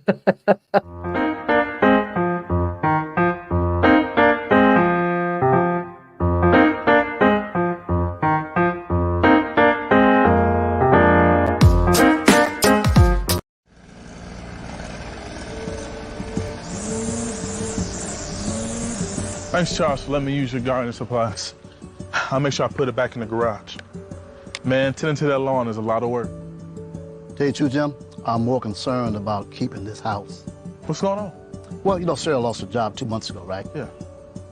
Thanks, Charles, for letting me use your gardening supplies. I'll make sure I put it back in the garage. Man, tending to that lawn is a lot of work. Tell you the truth, Jim, I'm more concerned about keeping this house. What's going on? Well, you know, Sarah lost her job 2 months ago, right? Yeah.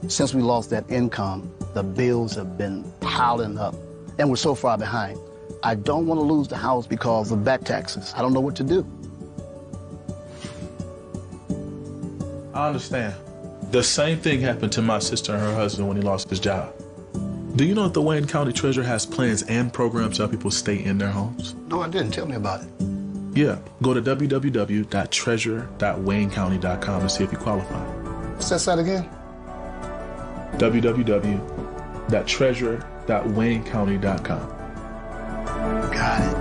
Since we lost that income, the bills have been piling up, and we're so far behind. I don't want to lose the house because of back taxes. I don't know what to do. I understand. The same thing happened to my sister and her husband when he lost his job. Do you know that the Wayne County Treasurer has plans and programs to help people stay in their homes? No, I didn't. Tell me about it. Yeah, go to www.treasure.waynecounty.com to see if you qualify. What's that site again? www.treasure.waynecounty.com. Got it.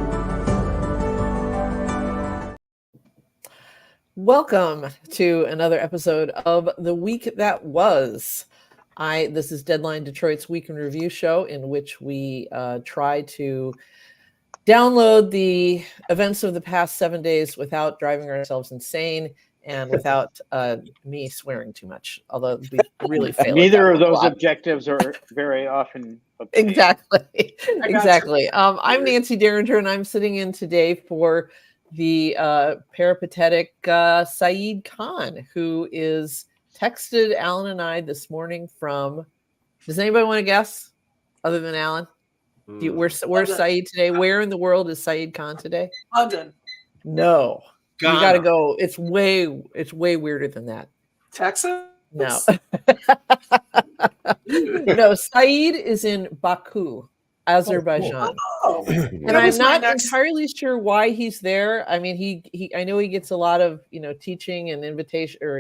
Welcome to another episode of The Week That Was. This is Deadline Detroit's Week in Review show, in which we try to download the events of the past 7 days without driving ourselves insane and without me swearing too much, although we really fail. Neither of those objectives are very often obtained. Exactly. I'm Nancy Derringer, and I'm sitting in today for the peripatetic Saeed Khan, who is texted Allan and I this morning from, does anybody want to guess other than Allan? Where's Saeed today? Where in the world is Saeed Khan today? London. No. Ghana. You got to go. It's way weirder than that. Texas? No. No, Saeed is in Baku, Azerbaijan. Oh. And I'm not entirely sure why he's there. I mean, I know he gets a lot of, teaching and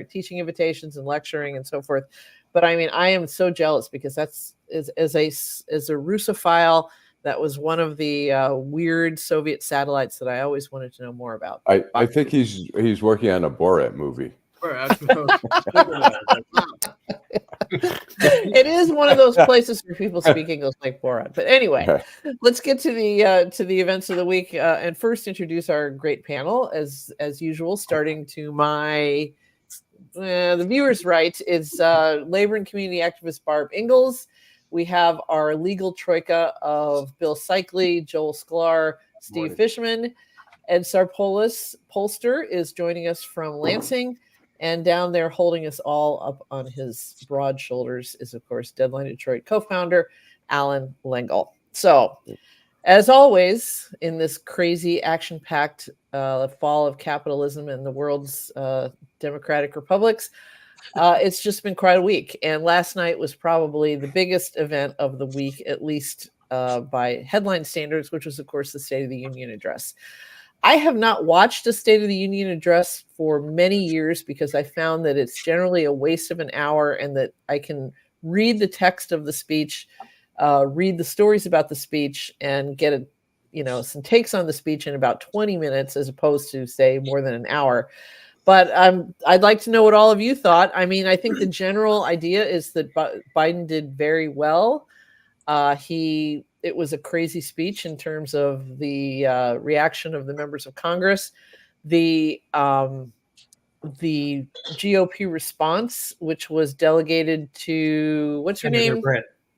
teaching invitations and lecturing and so forth. But I mean, I am so jealous because that's as a Russophile, that was one of the weird Soviet satellites that I always wanted to know more about. I think he's working on a Borat movie. It is one of those places where people speak English like Borat. But anyway, let's get to the events of the week and first introduce our great panel as usual. Starting to my the viewers' right is labor and community activist Barb Ingalls. We have our legal troika of Bill Seikaly, Joel Sklar, Steve Fishman. Ed Sarpolus, pollster, is joining us from Lansing. And down there holding us all up on his broad shoulders is, of course, Deadline Detroit co-founder Allan Lengel. So, as always, in this crazy, action-packed fall of capitalism and the world's democratic republics, it's just been quite a week. And last night was probably the biggest event of the week, at least by headline standards, which was, of course, the State of the Union address. I have not watched a State of the Union address for many years because I found that it's generally a waste of an hour and that I can read the text of the speech, read the stories about the speech, and get some takes on the speech in about 20 minutes as opposed to, say, more than an hour. But I'd like to know what all of you thought. I mean, I think the general idea is that Biden did very well. It was a crazy speech in terms of the reaction of the members of Congress. The GOP response, which was delegated to, what's her name?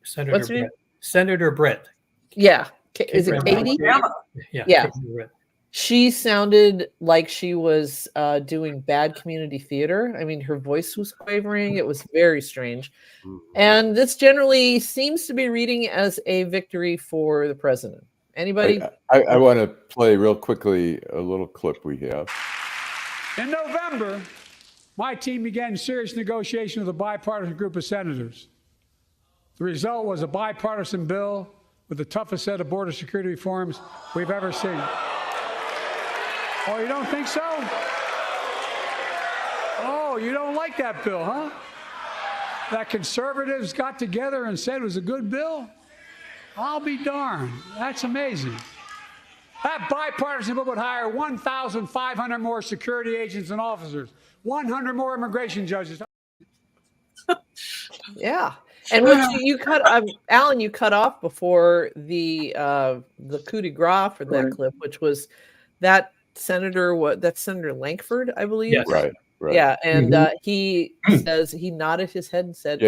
Senator Britt. Yeah. Is it Katie? Yeah. She sounded like she was doing bad community theater. I mean, her voice was quavering. It was very strange. And this generally seems to be reading as a victory for the president. Anybody? I want to play real quickly a little clip we have. In November, my team began serious negotiation with a bipartisan group of senators. The result was a bipartisan bill with the toughest set of border security reforms we've ever seen. Oh, you don't think so? Oh, you don't like that bill, huh? That conservatives got together and said it was a good bill? I'll be darned. That's amazing. That bipartisan bill would hire 1,500 more security agents and officers, 100 more immigration judges. Yeah. And what you cut, Alan, you cut off before the coup de grace for that clip, which was that Senator Lankford, I believe. Yes. Right. Yeah, and he says he nodded his head and said,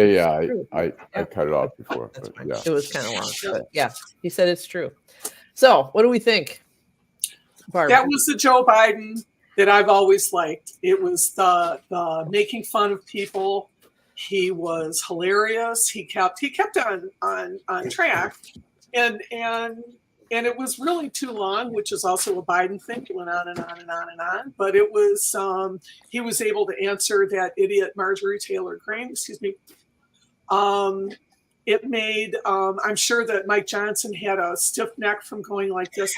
I cut it off before. That's but fine. yeah. It was kind of long, but yeah, he said it's true. So, what do we think, Barb? That was the Joe Biden that I've always liked. It was the making fun of people. He was hilarious. He kept on track, and it was really too long, which is also a Biden thing. He went on and on and on and on. But it was he was able to answer that idiot Marjorie Taylor Greene. Excuse me. It made I'm sure that Mike Johnson had a stiff neck from going like this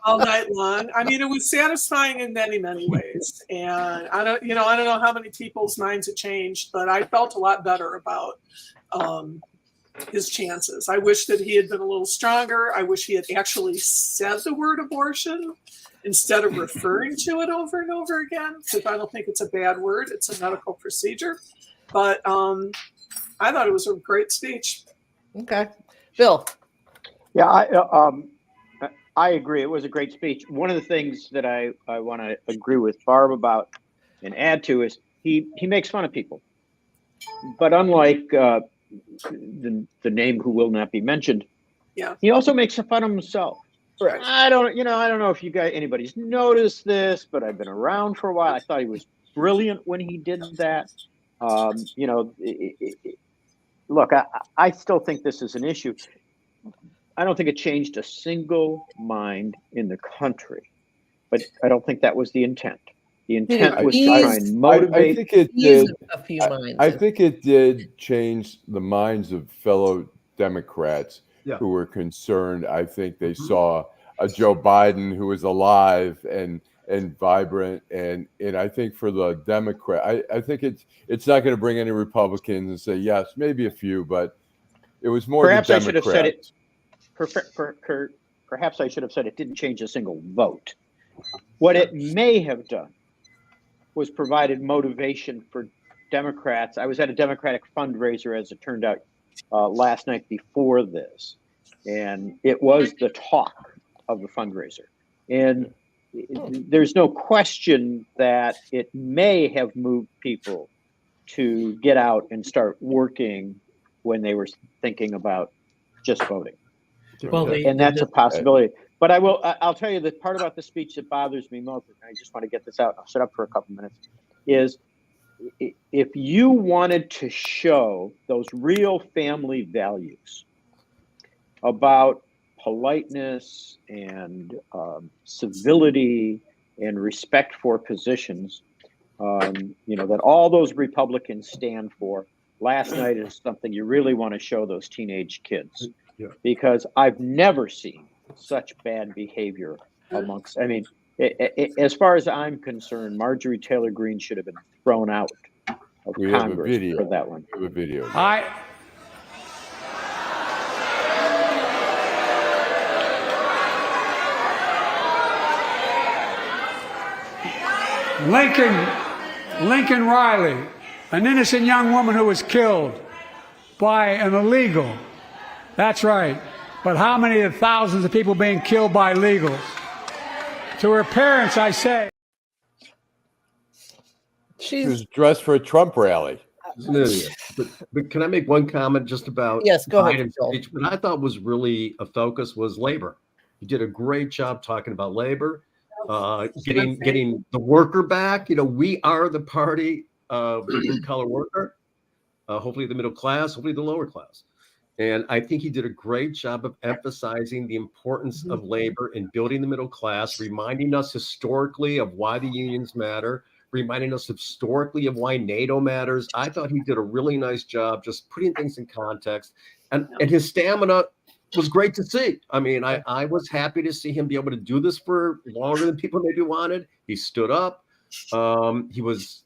all night long. I mean, it was satisfying in many, many ways. And I don't know how many people's minds had changed, but I felt a lot better about his chances. I wish that he had been a little stronger. I wish he had actually said the word abortion instead of referring to it over and over again, because I don't think it's a bad word. It's a medical procedure. But I thought it was a great speech. Okay. Bill. Yeah, I agree. It was a great speech. One of the things that I want to agree with Barb about and add to is he makes fun of people. But unlike the name who will not be mentioned, he also makes fun of himself. Correct. I don't know if anybody's noticed this, but I've been around for a while. I thought he was brilliant when he did that. Look, I still think this is an issue. I don't think it changed a single mind in the country, but I don't think that was the intent. The intent was to try and motivate. I think it did. A few minds. I think it did change the minds of fellow Democrats who were concerned. I think they saw a Joe Biden who was alive and vibrant, and I think for the Democrat, I think it's not going to bring any Republicans and say yes, maybe a few, but it was more. Perhaps the I should have said it. Democrats. Perhaps I should have said it didn't change a single vote. What it may have done was provided motivation for Democrats. I was at a Democratic fundraiser, as it turned out, last night before this, and it was the talk of the fundraiser. And there's no question that it may have moved people to get out and start working when they were thinking about just voting. Well, and that's a possibility. But I'll tell you the part about the speech that bothers me most, and I just want to get this out, I'll shut up for a couple minutes, is if you wanted to show those real family values about politeness and civility and respect for positions, that all those Republicans stand for, last night is something you really want to show those teenage kids. Because I've never seen such bad behavior amongst, as far as I'm concerned, Marjorie Taylor Greene should have been thrown out of Congress for that one. We have a video. Lincoln Riley, an innocent young woman who was killed by an illegal. That's right. But how many of the thousands of people being killed by illegals? To her parents, I say. She was dressed for a Trump rally. But can I make one comment just about go ahead, speech? What I thought was really a focus was labor. He did a great job talking about labor, getting the worker back. We are the party of the blue-collar worker, hopefully the middle class, hopefully the lower class. And I think he did a great job of emphasizing the importance of labor in building the middle class, reminding us historically of why the unions matter, reminding us historically of why NATO matters. I thought he did a really nice job just putting things in context. And his stamina was great to see. I was happy to see him be able to do this for longer than people maybe wanted. He stood up. He was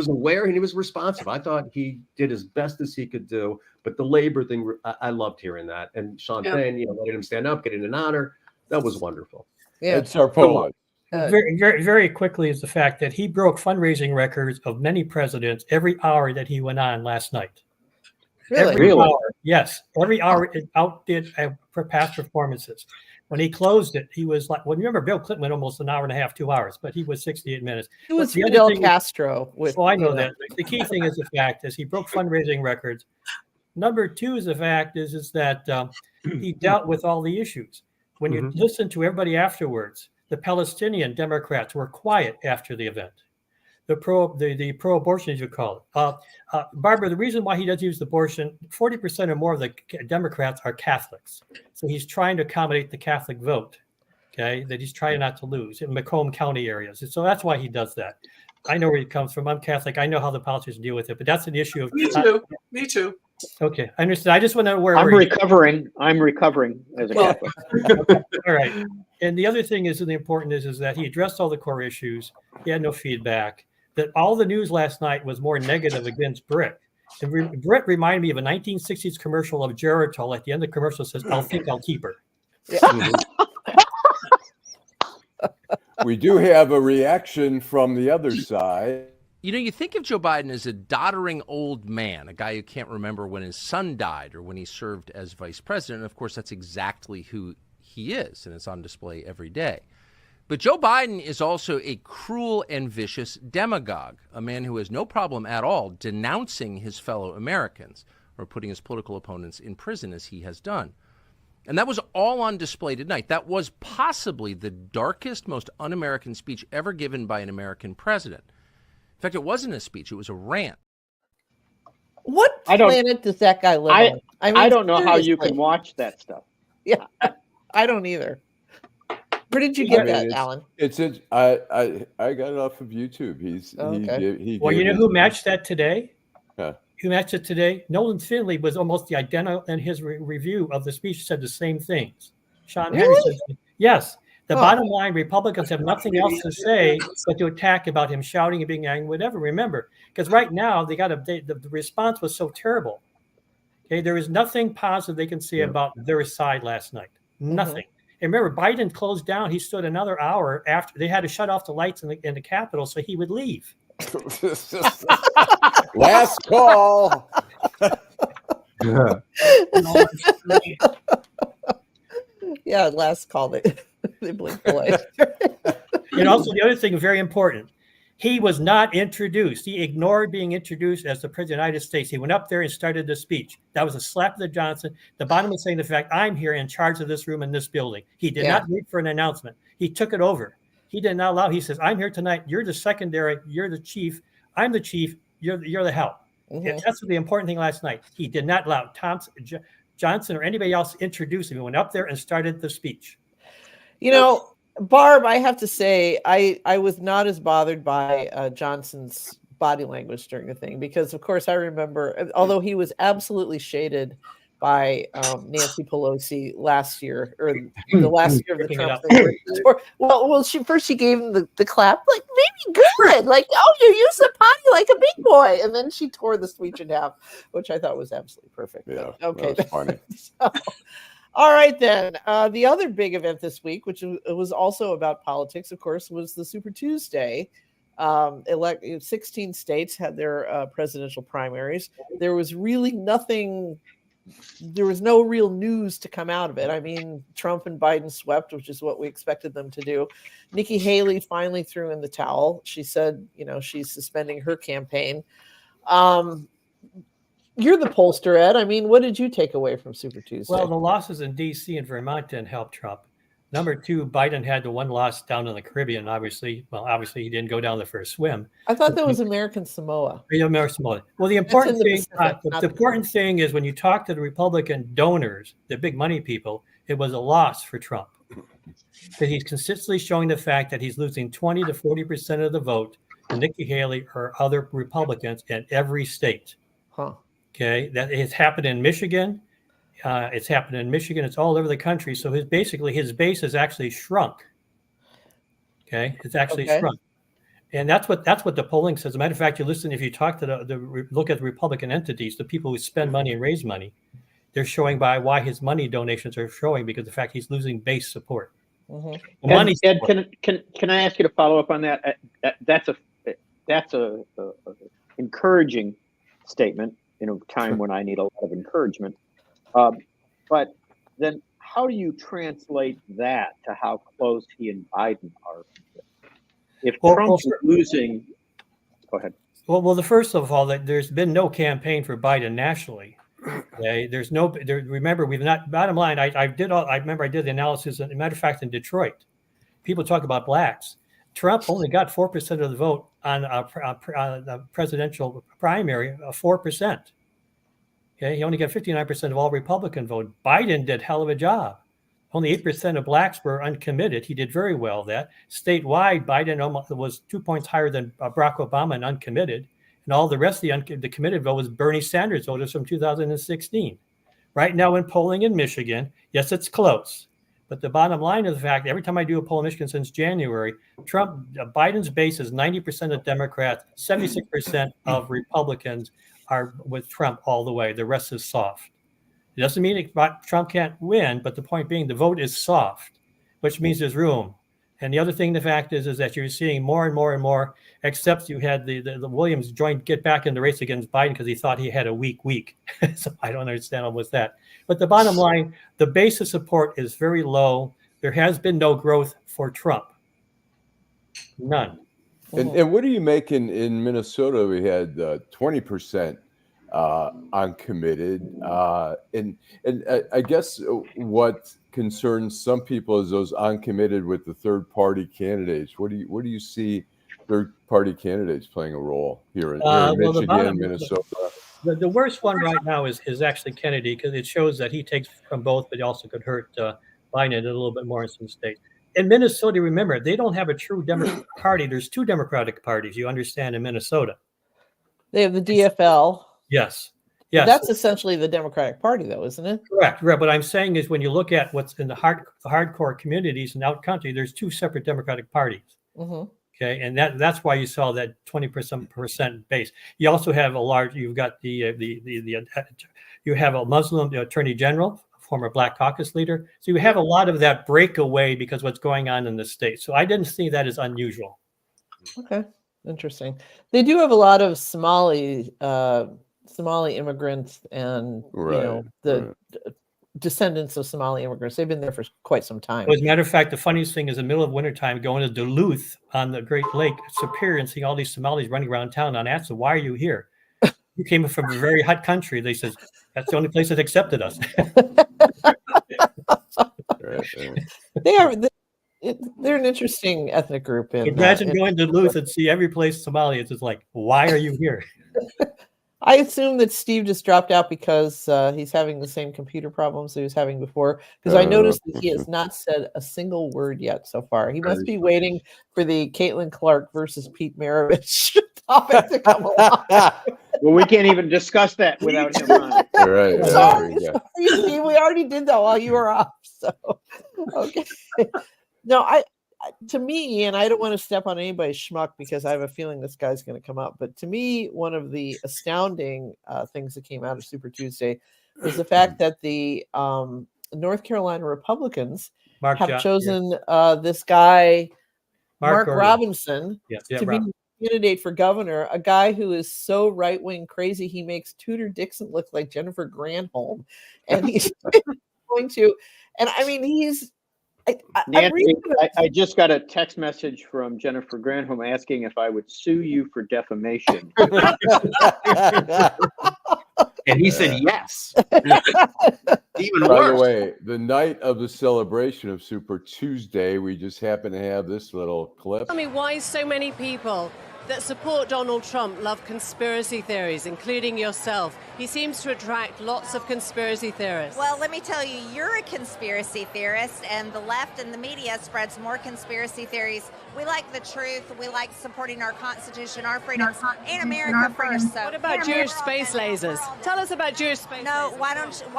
aware and he was responsive. I thought he did as best as he could do. But the labor thing, I loved hearing that. And Sean Penn, letting him stand up, getting an honor, that was wonderful. Yeah. Ed Sarpolus. Very, very, very quickly is the fact that he broke fundraising records of many presidents every hour that he went on last night. Really? Every hour, yes. Every hour it outdid for past performances. When he closed it, he was like, well, remember, Bill Clinton went almost an hour and a half, 2 hours, but he was 68 minutes. It was Fidel Castro. I know that. The key thing is the fact is he broke fundraising records. Number two is the fact is that he dealt with all the issues. When you listen to everybody afterwards, the Palestinian Democrats were quiet after the event. The pro-abortion, as you call it. Barbara, the reason why he does use abortion, 40% or more of the Democrats are Catholics. So he's trying to accommodate the Catholic vote, okay, that he's trying not to lose in Macomb County areas. So that's why he does that. I know where he comes from. I'm Catholic. I know how the politicians deal with it, but that's an issue of. Me too. Me too. Okay, I understand. I just want to know where I'm recovering as a Catholic. All right. And the other thing is, and the important is that he addressed all the core issues. He had no feedback. That all the news last night was more negative against Britt. And Britt reminded me of a 1960s commercial of Geritol. At the end of the commercial, says, "I'll think I'll keep her." Yeah. We do have a reaction from the other side. You think of Joe Biden as a doddering old man, a guy who can't remember when his son died or when he served as vice president. And of course, that's exactly who he is, and it's on display every day. But Joe Biden is also a cruel and vicious demagogue, a man who has no problem at all denouncing his fellow Americans or putting his political opponents in prison, as he has done. And that was all on display tonight. That was possibly the darkest, most un-American speech ever given by an American president. In fact, it wasn't a speech. It was a rant. What planet does that guy live on? I don't know how you can watch that stuff. Yeah, I don't either. Where did you get that, Alan? I got it off of YouTube. Well, you know who matched that today? Who matched it today? Nolan Finley was almost the identical in his review of the speech, said the same things. Sean Henry said, yes. The bottom line, Republicans have nothing else to say but to attack about him shouting and being angry, whatever. Remember, because right now the response was so terrible. Okay, there is nothing positive they can say about their side last night. Nothing. And remember, Biden closed down. He stood another hour after they had to shut off the lights in the Capitol so he would leave. Last call. Yeah, last call. They blinked the light. And also the other thing, very important, he was not introduced. He ignored being introduced as the President of the United States. He went up there and started the speech. That was a slap to Johnson. The bottom was saying the fact, I'm here in charge of this room in this building. He did not wait for an announcement. He took it over. He did not allow. He says, I'm here tonight. You're the secondary. You're the chief. I'm the chief. You're the help. That's the important thing last night. He did not allow Johnson or anybody else to introduce him. He went up there and started the speech. Barb, I have to say, I was not as bothered by Johnson's body language during the thing because, of course, I remember, although he was absolutely shaded by Nancy Pelosi last year, or the last year of the Trump thing. Well, she gave him the clap, like, maybe good, like, oh, you use the potty like a big boy, and then she tore the speech in half, which I thought was absolutely perfect. Yeah, okay, that was funny. All right, then. The other big event this week, which was also about politics, of course, was the Super Tuesday. 16 states had their presidential primaries. There was really nothing. There was no real news to come out of it. I mean, Trump and Biden swept, which is what we expected them to do. Nikki Haley finally threw in the towel. She said, she's suspending her campaign. You're the pollster, Ed. I mean, what did you take away from Super Tuesday? Well, the losses in D.C. and Vermont didn't help Trump. Number two, Biden had the one loss down in the Caribbean, obviously. Well, obviously, he didn't go down there for a swim. I thought that was American Samoa. American Samoa. Well, the important thing is when you talk to the Republican donors, the big money people, it was a loss for Trump. Because he's consistently showing the fact that he's losing 20 to 40% of the vote to Nikki Haley or other Republicans in every state. Okay, that has happened in Michigan. It's happened in Michigan. It's all over the country. So his base has actually shrunk. Okay, it's actually shrunk. And that's what the polling says. As a matter of fact, if you talk to look at the Republican entities, the people who spend money and raise money, they're showing by why his money donations are showing, because of the fact he's losing base support. Ed, can I ask you to follow up on that? That's a encouraging statement in a time when I need a lot of encouragement. But then, how do you translate that to how close he and Biden are? If Trump is losing, go ahead. Well, the first of all, that there's been no campaign for Biden nationally. Okay? Remember, we've not. Bottom line, I remember I did the analysis. As a matter of fact, in Detroit, people talk about blacks. Trump only got 4% of the vote on a presidential primary, 4%. Okay, he only got 59% of all Republican vote. Biden did hell of a job. Only 8% of blacks were uncommitted. He did very well that. Statewide, Biden was 2 points higher than Barack Obama in uncommitted. And all the rest of the committed vote was Bernie Sanders voters from 2016. Right now in polling in Michigan, yes, it's close. But the bottom line is the fact, every time I do a poll in Michigan since January, Biden's base is 90% of Democrats, 76% of Republicans are with Trump all the way. The rest is soft. It doesn't mean Trump can't win, but the point being the vote is soft, which means there's room. And the other thing, the fact is that you're seeing more and more and more, except you had the Williams get back in the race against Biden because he thought he had a weak week. So I don't understand almost that. But the bottom line, the base of support is very low. There has been no growth for Trump. None. And what do you make in Minnesota? We had 20% uncommitted, and I guess what concerns some people is those uncommitted with the third-party candidates. What do you see third-party candidates playing a role here in Michigan, Minnesota? The worst one right now is actually Kennedy, because it shows that he takes from both, but he also could hurt Biden a little bit more in some states. In Minnesota, remember, they don't have a true Democratic party. There's two Democratic parties, you understand, in Minnesota. They have the DFL. Yes. But that's essentially the Democratic Party, though, isn't it? Correct. What I'm saying is when you look at what's in the hardcore communities and out country, there's two separate Democratic parties. Mm-hmm. Okay, and that's why you saw that 20% base. You also have you've got you have a Muslim attorney general, former Black Caucus leader. So you have a lot of that breakaway because what's going on in the state. So I didn't see that as unusual. Okay, interesting. They do have a lot of Somali immigrants and descendants of Somali immigrants. They've been there for quite some time. As a matter of fact, the funniest thing is in the middle of wintertime, going to Duluth on the Great Lake Superior and seeing all these Somalis running around town. And I asked them, why are you here? You came from a very hot country. They said, that's the only place that accepted us. They're an interesting ethnic group. Imagine going to Duluth and see every place Somali. It's just like, why are you here? I assume that Steve just dropped out because he's having the same computer problems he was having before. Because I noticed that he has not said a single word yet so far. He must be waiting for the Caitlin Clark versus Pete Maravich topic to come along. Well, we can't even discuss that without him on. Right. Sorry, Steve. We already did that while you were off. So, okay. No, to me, and I don't want to step on anybody's schmuck because I have a feeling this guy's going to come up, but to me, one of the astounding things that came out of Super Tuesday was the fact that the North Carolina Republicans have chosen this guy, Mark Robinson, to be the candidate for governor, a guy who is so right-wing crazy, he makes Tudor Dixon look like Jennifer Granholm. And he's going to, and I mean, Nancy, I just got a text message from Jennifer Granholm asking if I would sue you for defamation. And he said yes. Even By worse. the way, the night of the celebration of Super Tuesday, we just happen to have this little clip. Tell me why so many people that support Donald Trump love conspiracy theories, including yourself. He seems to attract lots of conspiracy theorists. Well, let me tell you, you're a conspiracy theorist, and the left and the media spreads more conspiracy theories. We like the truth. We like supporting our Constitution, our freedoms, and America first. So what about Jewish space lasers? Tell us about Jewish space lasers. No, why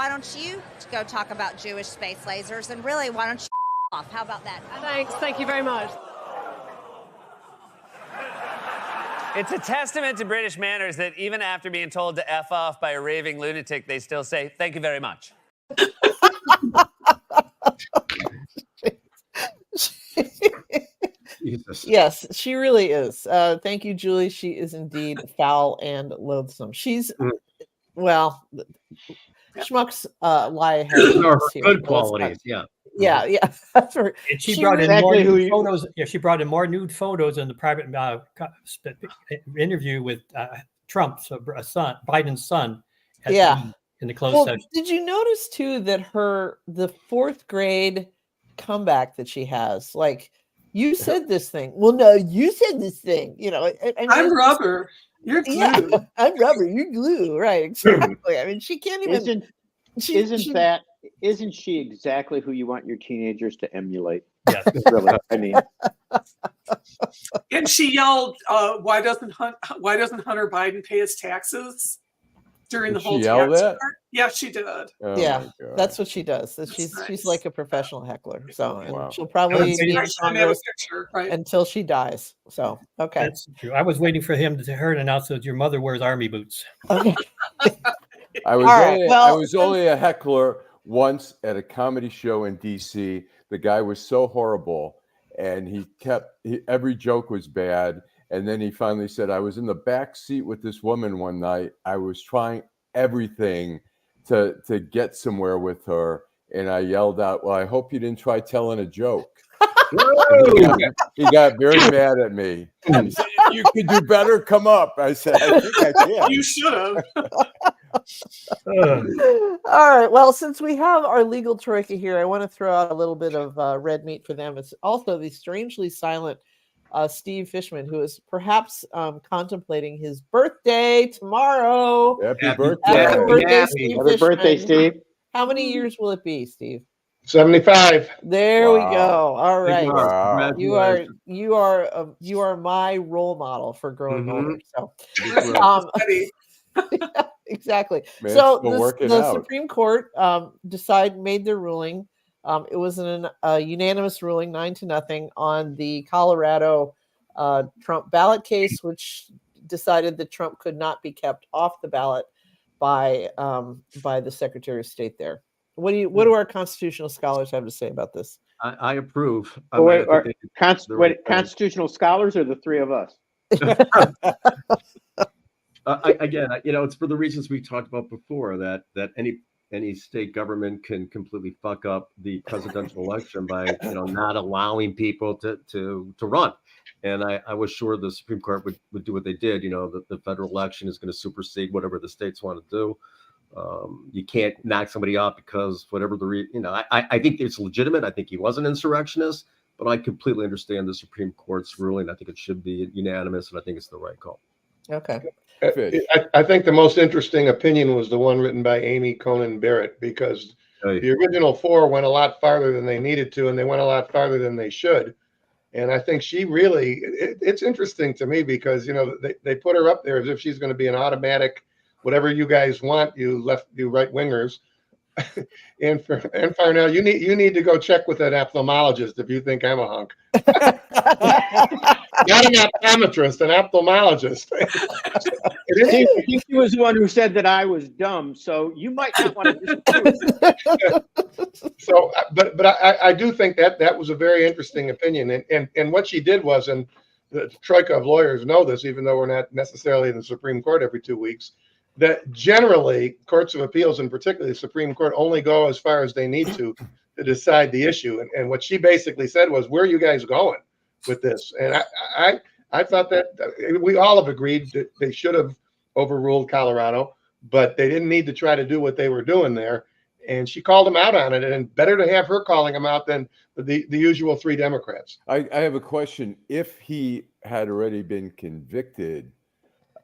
don't you go talk about Jewish space lasers? And really, why don't you off? How about that? Thanks. Thank you very much. It's a testament to British manners that even after being told to F off by a raving lunatic, they still say, "Thank you very much." Jesus. Yes, she really is. Thank you, Julie. She is indeed foul and loathsome. She's, well, Schmuck's lie ahead. Those are here, good so qualities, yeah. Yeah, yeah. That's right. And she brought in more nude photos. Yeah, she brought in more nude photos in the private interview with Trump's son, Biden's son. In the closed session. Did you notice too that the fourth grade comeback that she has, like, you said this thing. Well, no, you said this thing. You know, I'm rubber. You're glue. Yeah, I'm rubber. You're glue. Right. Exactly. I mean, she can't even. Isn't she exactly who you want your teenagers to emulate? Yes. Really. I mean. And she yelled, "Why doesn't Hunter Biden pay his taxes?" During the whole tax part. Yeah, she did. Oh yeah, that's what she does. She's like a professional heckler. So and she'll probably be in Congress until she dies. So okay, that's true. I was waiting for her to announce that your mother wears army boots. Okay. I was only a heckler once at a comedy show in DC. The guy was so horrible, and every joke was bad. And then he finally said, I was in the back seat with this woman one night. I was trying everything to get somewhere with her. And I yelled out, well, I hope you didn't try telling a joke. He got very mad at me. He said, you could do better. Come up. I said, I think I can. You should have. All right. Well, since we have our legal troika here, I want to throw out a little bit of red meat for them. It's also the strangely silent Steve Fishman, who is perhaps contemplating his birthday tomorrow. Happy birthday. Happy birthday, Steve. Happy birthday, Steve. How many years will it be, Steve? 75. There we go. All right. Wow. You are my role model for growing older. So yeah, exactly. Man, so the Supreme Court made their ruling. It was a unanimous ruling, 9-0, on the Colorado Trump ballot case, which decided that Trump could not be kept off the ballot by the Secretary of State there. What do our constitutional scholars have to say about this? I approve. Constitutional scholars or the three of us? Again, it's for the reasons we talked about before, that any state government can completely fuck up the presidential election by not allowing people to run. And I was sure the Supreme Court would do what they did. That the federal election is going to supersede whatever the states want to do. You can't knock somebody off because whatever I think it's legitimate. I think he was an insurrectionist, but I completely understand the Supreme Court's ruling. I think it should be unanimous, and I think it's the right call. Okay. I think the most interesting opinion was the one written by Amy Coney Barrett, because the original four went a lot farther than they needed to, and they went a lot farther than they should. And I think she really, it's interesting to me because, they put her up there as if she's going to be an automatic, whatever you guys want, you right wingers. and for now, you need to go check with an ophthalmologist if you think I'm a hunk. Not an optometrist, an ophthalmologist. I think she was the one who said that I was dumb, so you might not want to disagree. So, but I do think that was a very interesting opinion, and what she did was, and the troika of lawyers know this, even though we're not necessarily in the Supreme Court every 2 weeks, that generally courts of appeals, and particularly the Supreme Court, only go as far as they need to decide the issue. And what she basically said was, where are you guys going with this? And I thought that we all have agreed that they should have overruled Colorado, but they didn't need to try to do what they were doing there. And she called them out on it, and better to have her calling them out than the usual three Democrats. I have a question. If he had already been convicted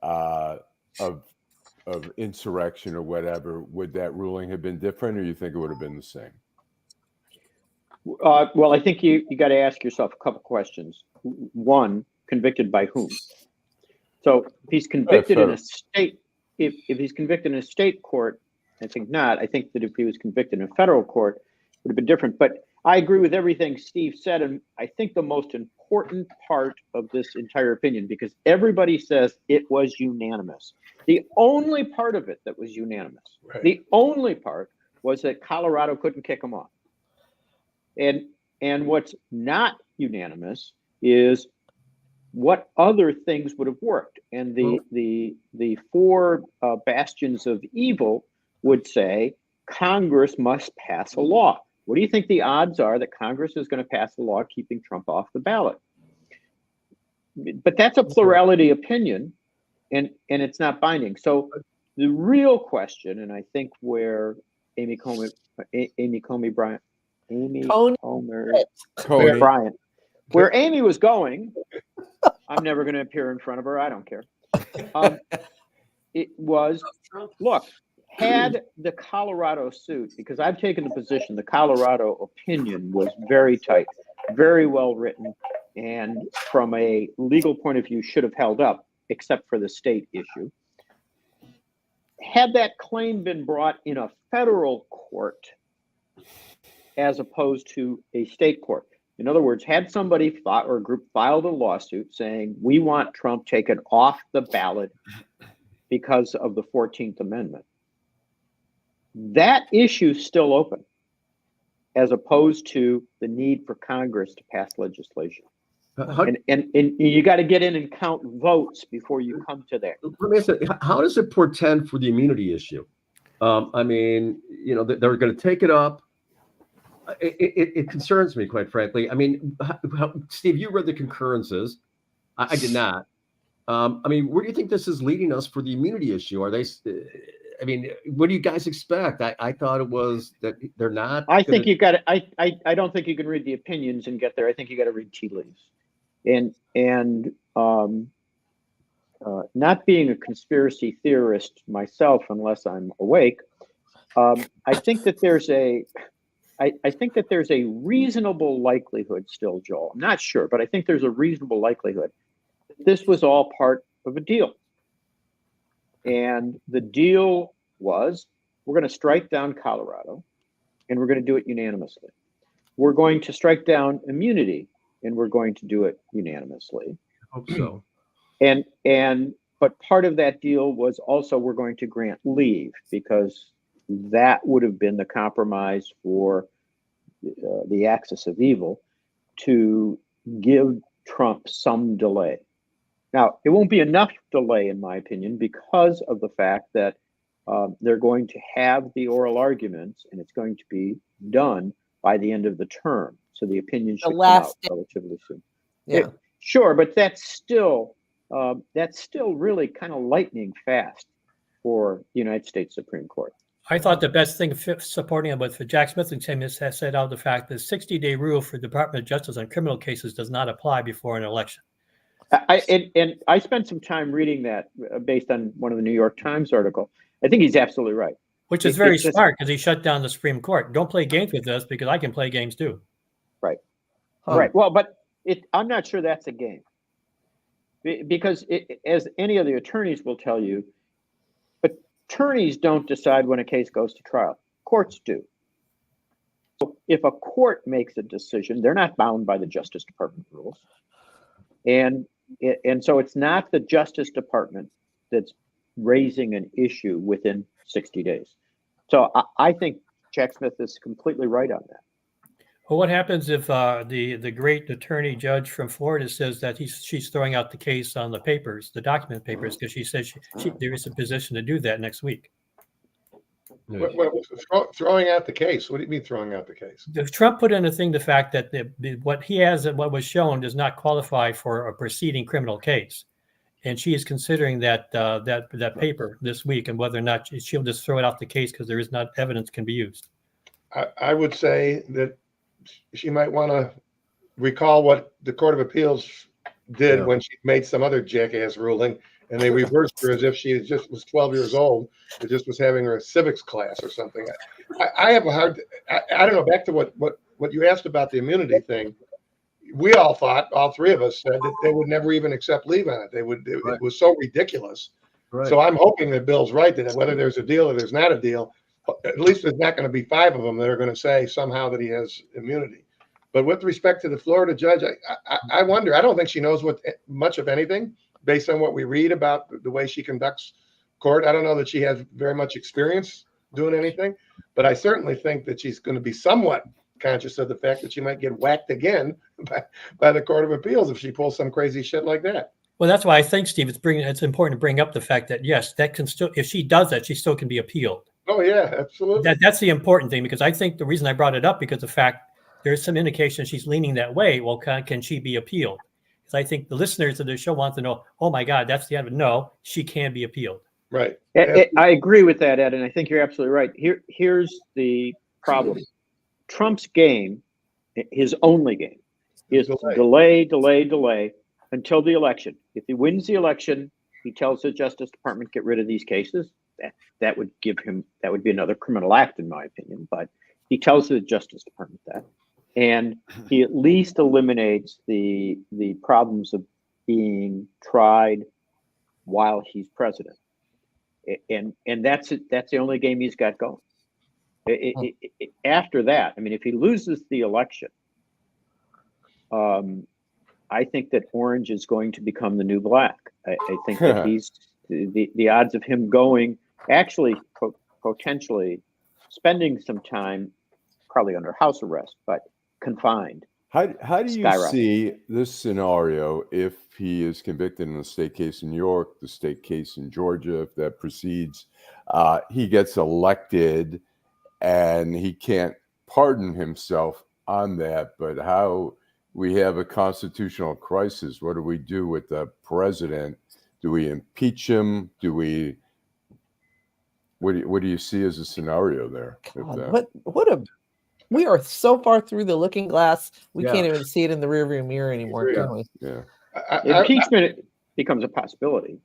of insurrection or whatever, would that ruling have been different, or you think it would have been the same? Well, I think you got to ask yourself a couple questions. One, convicted by whom? So if he's convicted in a state, if he's convicted in a state court, I think not. I think that if he was convicted in a federal court, it would have been different. But I agree with everything Steve said, and I think the most important important part of this entire opinion, because everybody says it was unanimous. The only part of it that was unanimous, the only part was that Colorado couldn't kick them off. And what's not unanimous is what other things would have worked. And the four bastions of evil would say Congress must pass a law. What do you think the odds are that Congress is going to pass a law keeping Trump off the ballot? But that's a plurality opinion, and it's not binding. So the real question, and I think where Amy Coney Bryant, where Amy was going, I'm never going to appear in front of her. I don't care. It was, look, had the Colorado suit, because I've taken the position, the Colorado opinion was very tight, very well written, and from a legal point of view should have held up, except for the state issue. Had that claim been brought in a federal court as opposed to a state court, in other words, had somebody or a group filed a lawsuit saying, we want Trump taken off the ballot because of the 14th Amendment, that issue's still open, as opposed to the need for Congress to pass legislation. And you got to get in and count votes before you come to that. Let me ask you, how does it portend for the immunity issue? I mean, you know, they're going to take it up. It concerns me, quite frankly. I mean, Steve, you read the concurrences. I did not. I mean, where do you think this is leading us for the immunity issue? Are they? I mean, what do you guys expect? I thought it was that they're not. I think you got to. I don't think you can read the opinions and get there. I think you got to read tea leaves, and not being a conspiracy theorist myself, unless I'm awake, I think that there's a. I think that there's a reasonable likelihood still, Joel. I'm not sure, but I think there's a reasonable likelihood that this was all part of a deal. And the deal was, we're going to strike down Colorado, and we're going to do it unanimously. We're going to strike down immunity, and we're going to do it unanimously. I hope so. But part of that deal was also we're going to grant leave, because that would have been the compromise for the axis of evil, to give Trump some delay. Now, it won't be enough delay, in my opinion, because of the fact that they're going to have the oral arguments, and it's going to be done by the end of the term. So the opinion should come out relatively soon. Yeah, sure, but that's still really kind of lightning fast for the United States Supreme Court. I thought the best thing supporting it was for Jack Smith and Tim has set out the fact that the 60-day rule for the Department of Justice on criminal cases does not apply before an election. I spent some time reading that based on one of the New York Times article. I think he's absolutely right. Which is very smart, because he shut down the Supreme Court. Don't play games with us, because I can play games too. Right. Right. Well, but I'm not sure that's a game. Because as any of the attorneys will tell you, attorneys don't decide when a case goes to trial. Courts do. So if a court makes a decision, they're not bound by the Justice Department rules. And so it's not the Justice Department that's raising an issue within 60 days. So I think Jack Smith is completely right on that. Well, what happens if the great attorney judge from Florida says that she's throwing out the case on the papers, the document papers, because she says there is a position to do that next week? Throwing out the case? What do you mean throwing out the case? Trump put in a thing, the fact that what he has and what was shown does not qualify for a preceding criminal case. And she is considering that paper this week, and whether or not she'll just throw it out the case because there is not evidence can be used. I would say that she might want to recall what the Court of Appeals did when she made some other jackass ruling, and they reversed her as if she just was 12 years old, but just was having her civics class or something. I have a hard, I don't know, back to what you asked about the immunity thing. We all thought, all three of us said, that they would never even accept leave on it. It was so ridiculous. Right. So I'm hoping that Bill's right, that whether there's a deal or there's not a deal, at least there's not going to be five of them that are going to say somehow that he has immunity. But with respect to the Florida judge, I wonder. I don't think she knows much of anything based on what we read about the way she conducts court. I don't know that she has very much experience doing anything, but I certainly think that she's going to be somewhat conscious of the fact that she might get whacked again by the Court of Appeals if she pulls some crazy shit like that. Well, that's why I think, Steve, it's important to bring up the fact that, yes, that can still, if she does that, she still can be appealed. Oh, yeah, absolutely. That's the important thing, because I think the reason I brought it up, because the fact there's some indication she's leaning that way. Well, can she be appealed? Because I think the listeners of the show want to know, oh, my God, that's the end. No, she can be appealed. Right. I agree with that, Ed, and I think you're absolutely right. Here's the problem. Trump's game, his only game, is delay until the election. If he wins the election, he tells the Justice Department, get rid of these cases. That would be another criminal act, in my opinion. But he tells the Justice Department that, and he at least eliminates the problems of being tried while he's president. And that's it. That's the only game he's got going. After that, I mean, if he loses the election, I think that orange is going to become the new black. I think that he's the odds of him going, actually potentially spending some time, probably under house arrest, but confined. How do you see this scenario if he is convicted in the state case in New York, the state case in Georgia, if that proceeds, he gets elected and he can't pardon himself on that, but how we have a constitutional crisis. What do we do with the president? Do we impeach him? What do you see as a scenario there? God, we are so far through the looking glass, we can't even see it in the rearview mirror anymore, can we? Yeah. Impeachment becomes a possibility.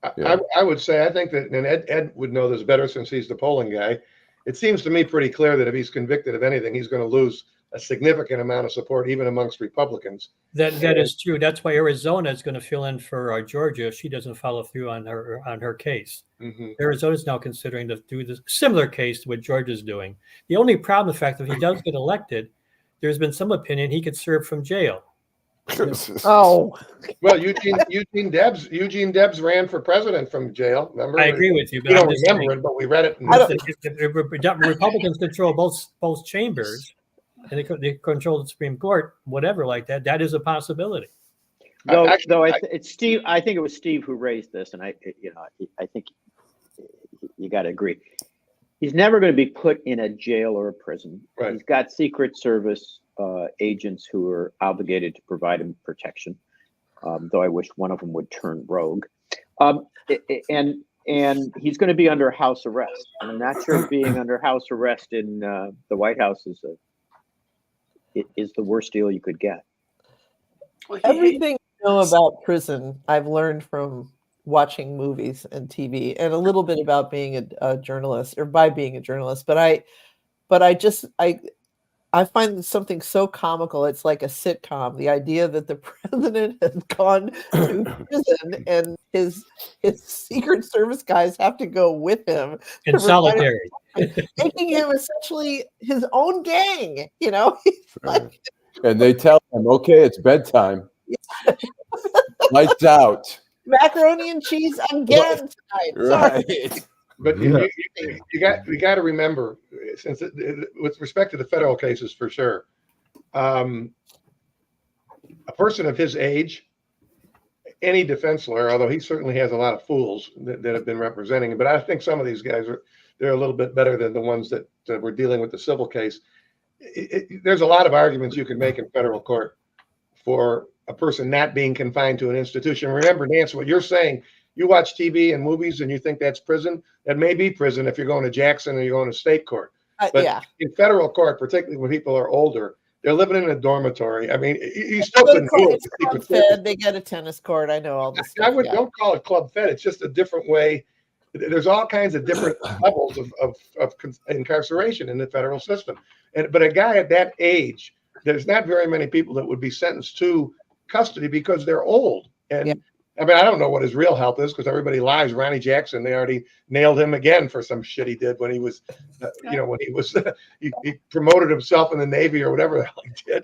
I would say, I think that, and Ed would know this better since he's the polling guy. It seems to me pretty clear that if he's convicted of anything, he's going to lose a significant amount of support, even amongst Republicans. That is true. That's why Arizona is going to fill in for Georgia if she doesn't follow through on her case. Mm-hmm. Arizona is now considering to do this similar case to what Georgia's doing. The only problem, the fact that if he does get elected, there's been some opinion he could serve from jail. Oh, well, Eugene Debs ran for president from jail. Remember? I agree with you. But you don't remember it, but we read it. If Republicans control both chambers, and they control the Supreme Court, whatever like that, that is a possibility. It's Steve. I think it was Steve who raised this, and I think you got to agree. He's never going to be put in a jail or a prison. Right. He's got Secret Service agents who are obligated to provide him protection. Though I wish one of them would turn rogue. And he's going to be under house arrest. And I'm not sure if being under house arrest in the White House is the worst deal you could get. Everything I know about prison, I've learned from watching movies and TV, and a little bit about being a journalist, or by being a journalist. But I find something so comical. It's like a sitcom. The idea that the president has gone to prison and his Secret Service guys have to go with him in solitary, making him essentially his own gang. Like, and they tell him, "Okay, it's bedtime. Lights out. Macaroni and cheese again tonight." Right. But you got to remember, since with respect to the federal cases, for sure, a person of his age, any defense lawyer, although he certainly has a lot of fools that have been representing him, but I think some of these guys they're a little bit better than the ones that were dealing with the civil case. There's a lot of arguments you can make in federal court for a person not being confined to an institution. Remember, Nancy, what you're saying. You watch TV and movies and you think that's prison. That may be prison if you're going to Jackson or you're going to state court. But in federal court, particularly when people are older, they're living in a dormitory. I mean, you still couldn't do it. They get a tennis court. I know all this. Don't call it club fed. It's just a different way. There's all kinds of different levels of incarceration in the federal system. But a guy at that age, there's not very many people that would be sentenced to custody because they're old. And I mean, I don't know what his real health is because everybody lies. Ronnie Jackson, they already nailed him again for some shit he did when he was, when he was, he promoted himself in the Navy or whatever the hell he did.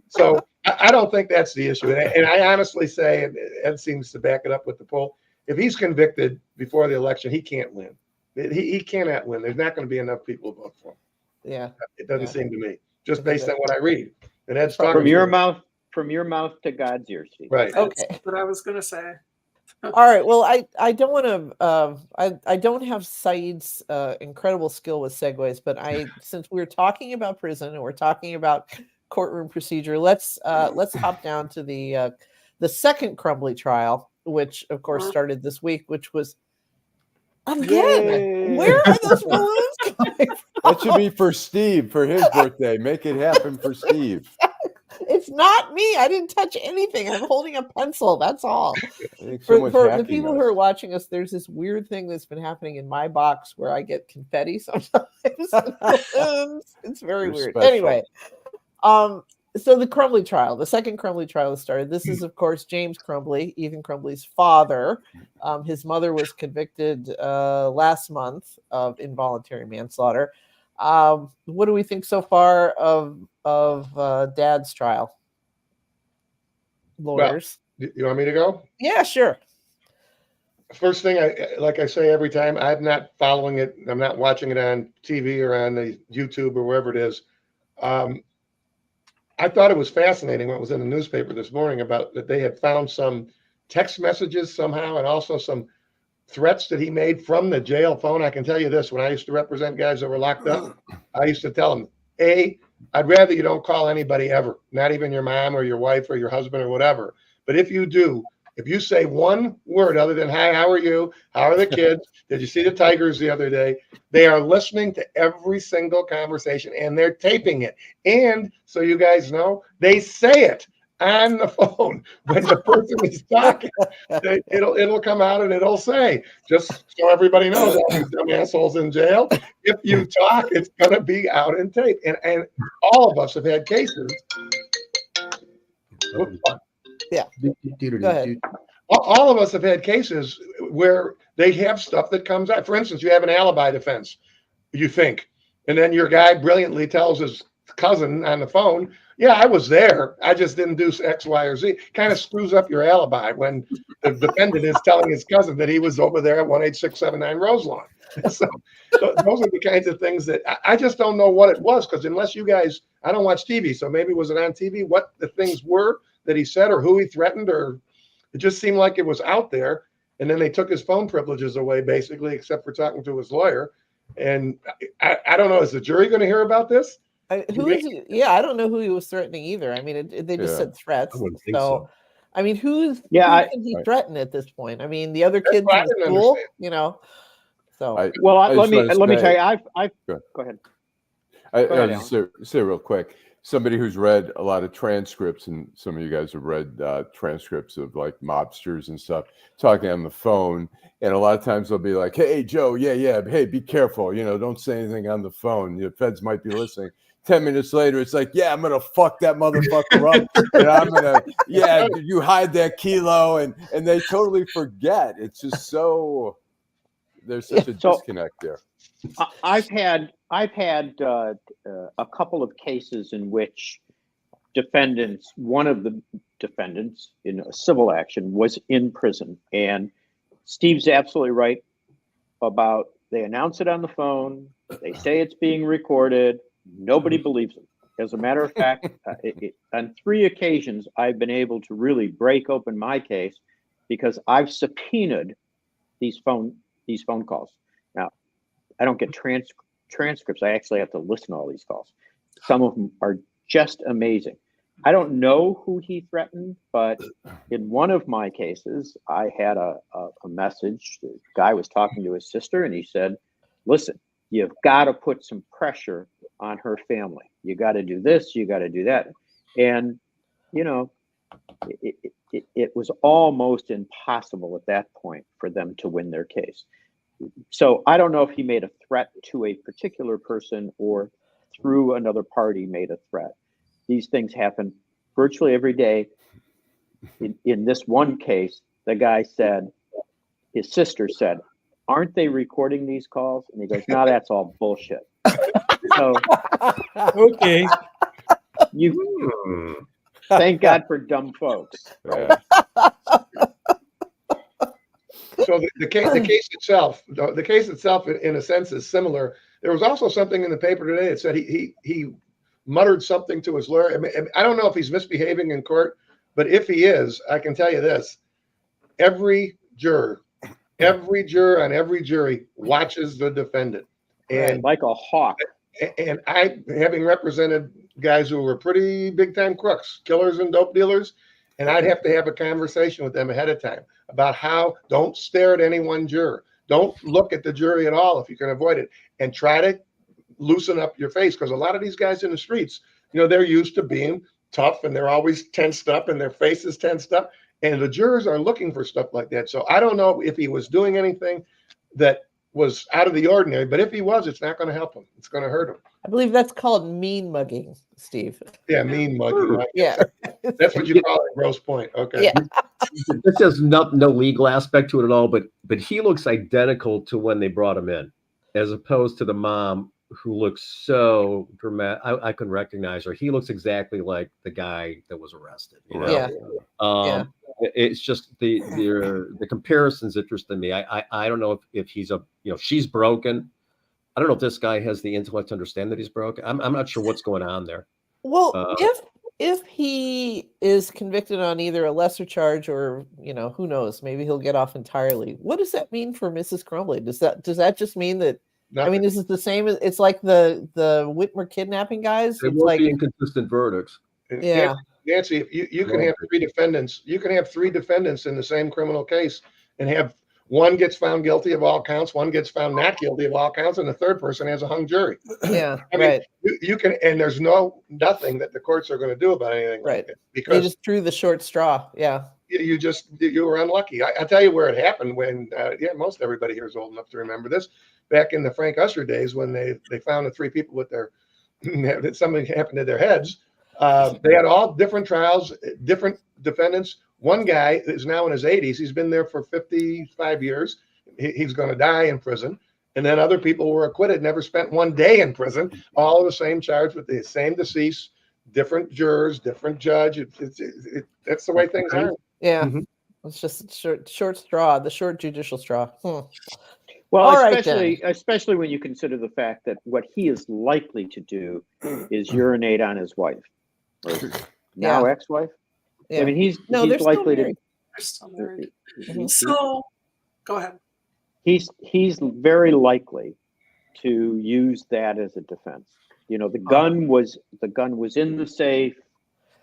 So I don't think that's the issue. And I honestly say, and Ed seems to back it up with the poll, if he's convicted before the election, he can't win. He cannot win. There's not going to be enough people to vote for him. Yeah. It doesn't seem to me, just based on what I read. And Ed's talking from your mouth to God's ears, Steve. Right. Okay. That's what I was going to say. All right. Well, I don't want to. I don't have Saeed's incredible skill with segues, but since we're talking about prison and we're talking about courtroom procedure, let's hop down to the second Crumbley trial, which of course started this week, which was again. Where are those balloons coming from? That should be for Steve for his birthday. Make it happen for Steve. It's not me. I didn't touch anything. I'm holding a pencil. That's all. For the people who are watching us, there's this weird thing that's been happening in my box where I get confetti sometimes. It's very weird. Special. Anyway, so the Crumbley trial, the second Crumbley trial has started. This is, of course, James Crumbley, Ethan Crumbley's father. His mother was convicted last month of involuntary manslaughter. What do we think so far of Dad's trial? Lawyers. Well, you want me to go? Yeah, sure. First thing, like I say every time, I'm not following it. I'm not watching it on TV or on the YouTube or wherever it is. I thought it was fascinating what was in the newspaper this morning about that they had found some text messages somehow and also some threats that he made from the jail phone. I can tell you this, when I used to represent guys that were locked up, I used to tell them, I'd rather you don't call anybody ever, not even your mom or your wife or your husband or whatever. But if you do, if you say one word other than, hi, how are you? How are the kids? Did you see the Tigers the other day? They are listening to every single conversation and they're taping it. And so you guys know, they say it on the phone when the person is talking. It'll come out and it'll say, just so everybody knows, all these dumb assholes in jail, if you talk, it's going to be out in tape. And all of us have had cases. Yeah. Go ahead. All of us have had cases where they have stuff that comes out. For instance, you have an alibi defense, you think, and then your guy brilliantly tells his cousin on the phone, yeah, I was there. I just didn't do X, Y, or Z. Kind of screws up your alibi when the defendant is telling his cousin that he was over there at 18679 Roselawn. So those are the kinds of things that I just don't know what it was, because unless you guys, I don't watch TV, so maybe was it on TV, what the things were that he said or who he threatened, or it just seemed like it was out there. And then they took his phone privileges away, basically, except for talking to his lawyer. And I don't know, is the jury going to hear about this? I don't know who he was threatening either. I mean, they just said threats. So, I mean, who can he threaten at this point? I mean, the other kids in the school, So, let me tell you, go ahead. I'll just say real quick. Somebody who's read a lot of transcripts, and some of you guys have read transcripts of like mobsters and stuff talking on the phone. And a lot of times they'll be like, hey, Joe, hey, be careful. Don't say anything on the phone. The feds might be listening. 10 minutes later, it's like, yeah, I'm going to fuck that motherfucker up. And I'm going to, you hide that kilo. And they totally forget. It's just so, there's such a disconnect there. I've had a couple of cases in which one of the defendants in a civil action was in prison. And Steve's absolutely right about they announce it on the phone. They say it's being recorded. Nobody believes them. As a matter of fact, on 3 occasions, I've been able to really break open my case because I've subpoenaed these phone calls. Now, I don't get transcripts. I actually have to listen to all these calls. Some of them are just amazing. I don't know who he threatened, but in one of my cases, I had a message. The guy was talking to his sister, and he said, listen, you've got to put some pressure on her family. You got to do this, you got to do that. And, it was almost impossible at that point for them to win their case. So I don't know if he made a threat to a particular person or through another party made a threat. These things happen virtually every day. In this one case, the guy said, his sister said, "Aren't they recording these calls?" And he goes, "No, that's all bullshit." So, okay. Thank God for dumb folks. Yeah. So the case itself, in a sense, is similar. There was also something in the paper today that said he muttered something to his lawyer. I don't know if he's misbehaving in court, but if he is, I can tell you this: every juror on every jury watches the defendant, and like a hawk. And I, having represented guys who were pretty big time crooks, killers and dope dealers, and I'd have to have a conversation with them ahead of time about how don't stare at any one juror. Don't look at the jury at all if you can avoid it, and try to loosen up your face, because a lot of these guys in the streets, they're used to being tough and they're always tensed up and their face is tensed up, and the jurors are looking for stuff like that. So I don't know if he was doing anything that was out of the ordinary, but if he was, it's not going to help him. It's going to hurt him. I believe that's called mean mugging, Steve. Yeah, mean mugging. Right? Yeah. That's what you call it, gross point. Okay. Yeah. This has no legal aspect to it at all, but he looks identical to when they brought him in, as opposed to the mom, who looks so dramatic. I couldn't recognize her. He looks exactly like the guy that was arrested. Yeah. It's just the comparison's interesting me. I don't know if he's she's broken. I don't know if this guy has the intellect to understand that he's broken. I'm not sure what's going on there. Well, if he is convicted on either a lesser charge or who knows, maybe he'll get off entirely. What does that mean for Mrs. Crumbley? Does that just mean that? Nothing. I mean, is it the same as it's like the Whitmer kidnapping guys? It won't be inconsistent verdicts. Yeah. Nancy, if you can have three defendants, in the same criminal case and have one gets found guilty of all counts, one gets found not guilty of all counts, and the third person has a hung jury. Yeah. I mean, you can, and there's nothing that the courts are going to do about anything. Right. Like that, because they just drew the short straw. Yeah. You were unlucky. I'll tell you where it happened when, most everybody here is old enough to remember this. Back in the Frank Usher days, when they found the three people with something happened to their heads. They had all different trials, different defendants. One guy is now in his 80s. He's been there for 55 years. He's going to die in prison. And then other people were acquitted, never spent one day in prison, all the same charge with the same deceased, different jurors, different judge. That's the way things are. Yeah. Mm-hmm. It's just short straw, the short judicial straw. Well, especially when you consider the fact that what he is likely to do is urinate on his wife, or now ex-wife. Yeah. I mean, he's likely to. They're still married. So, go ahead. He's very likely to use that as a defense. The gun was in the safe.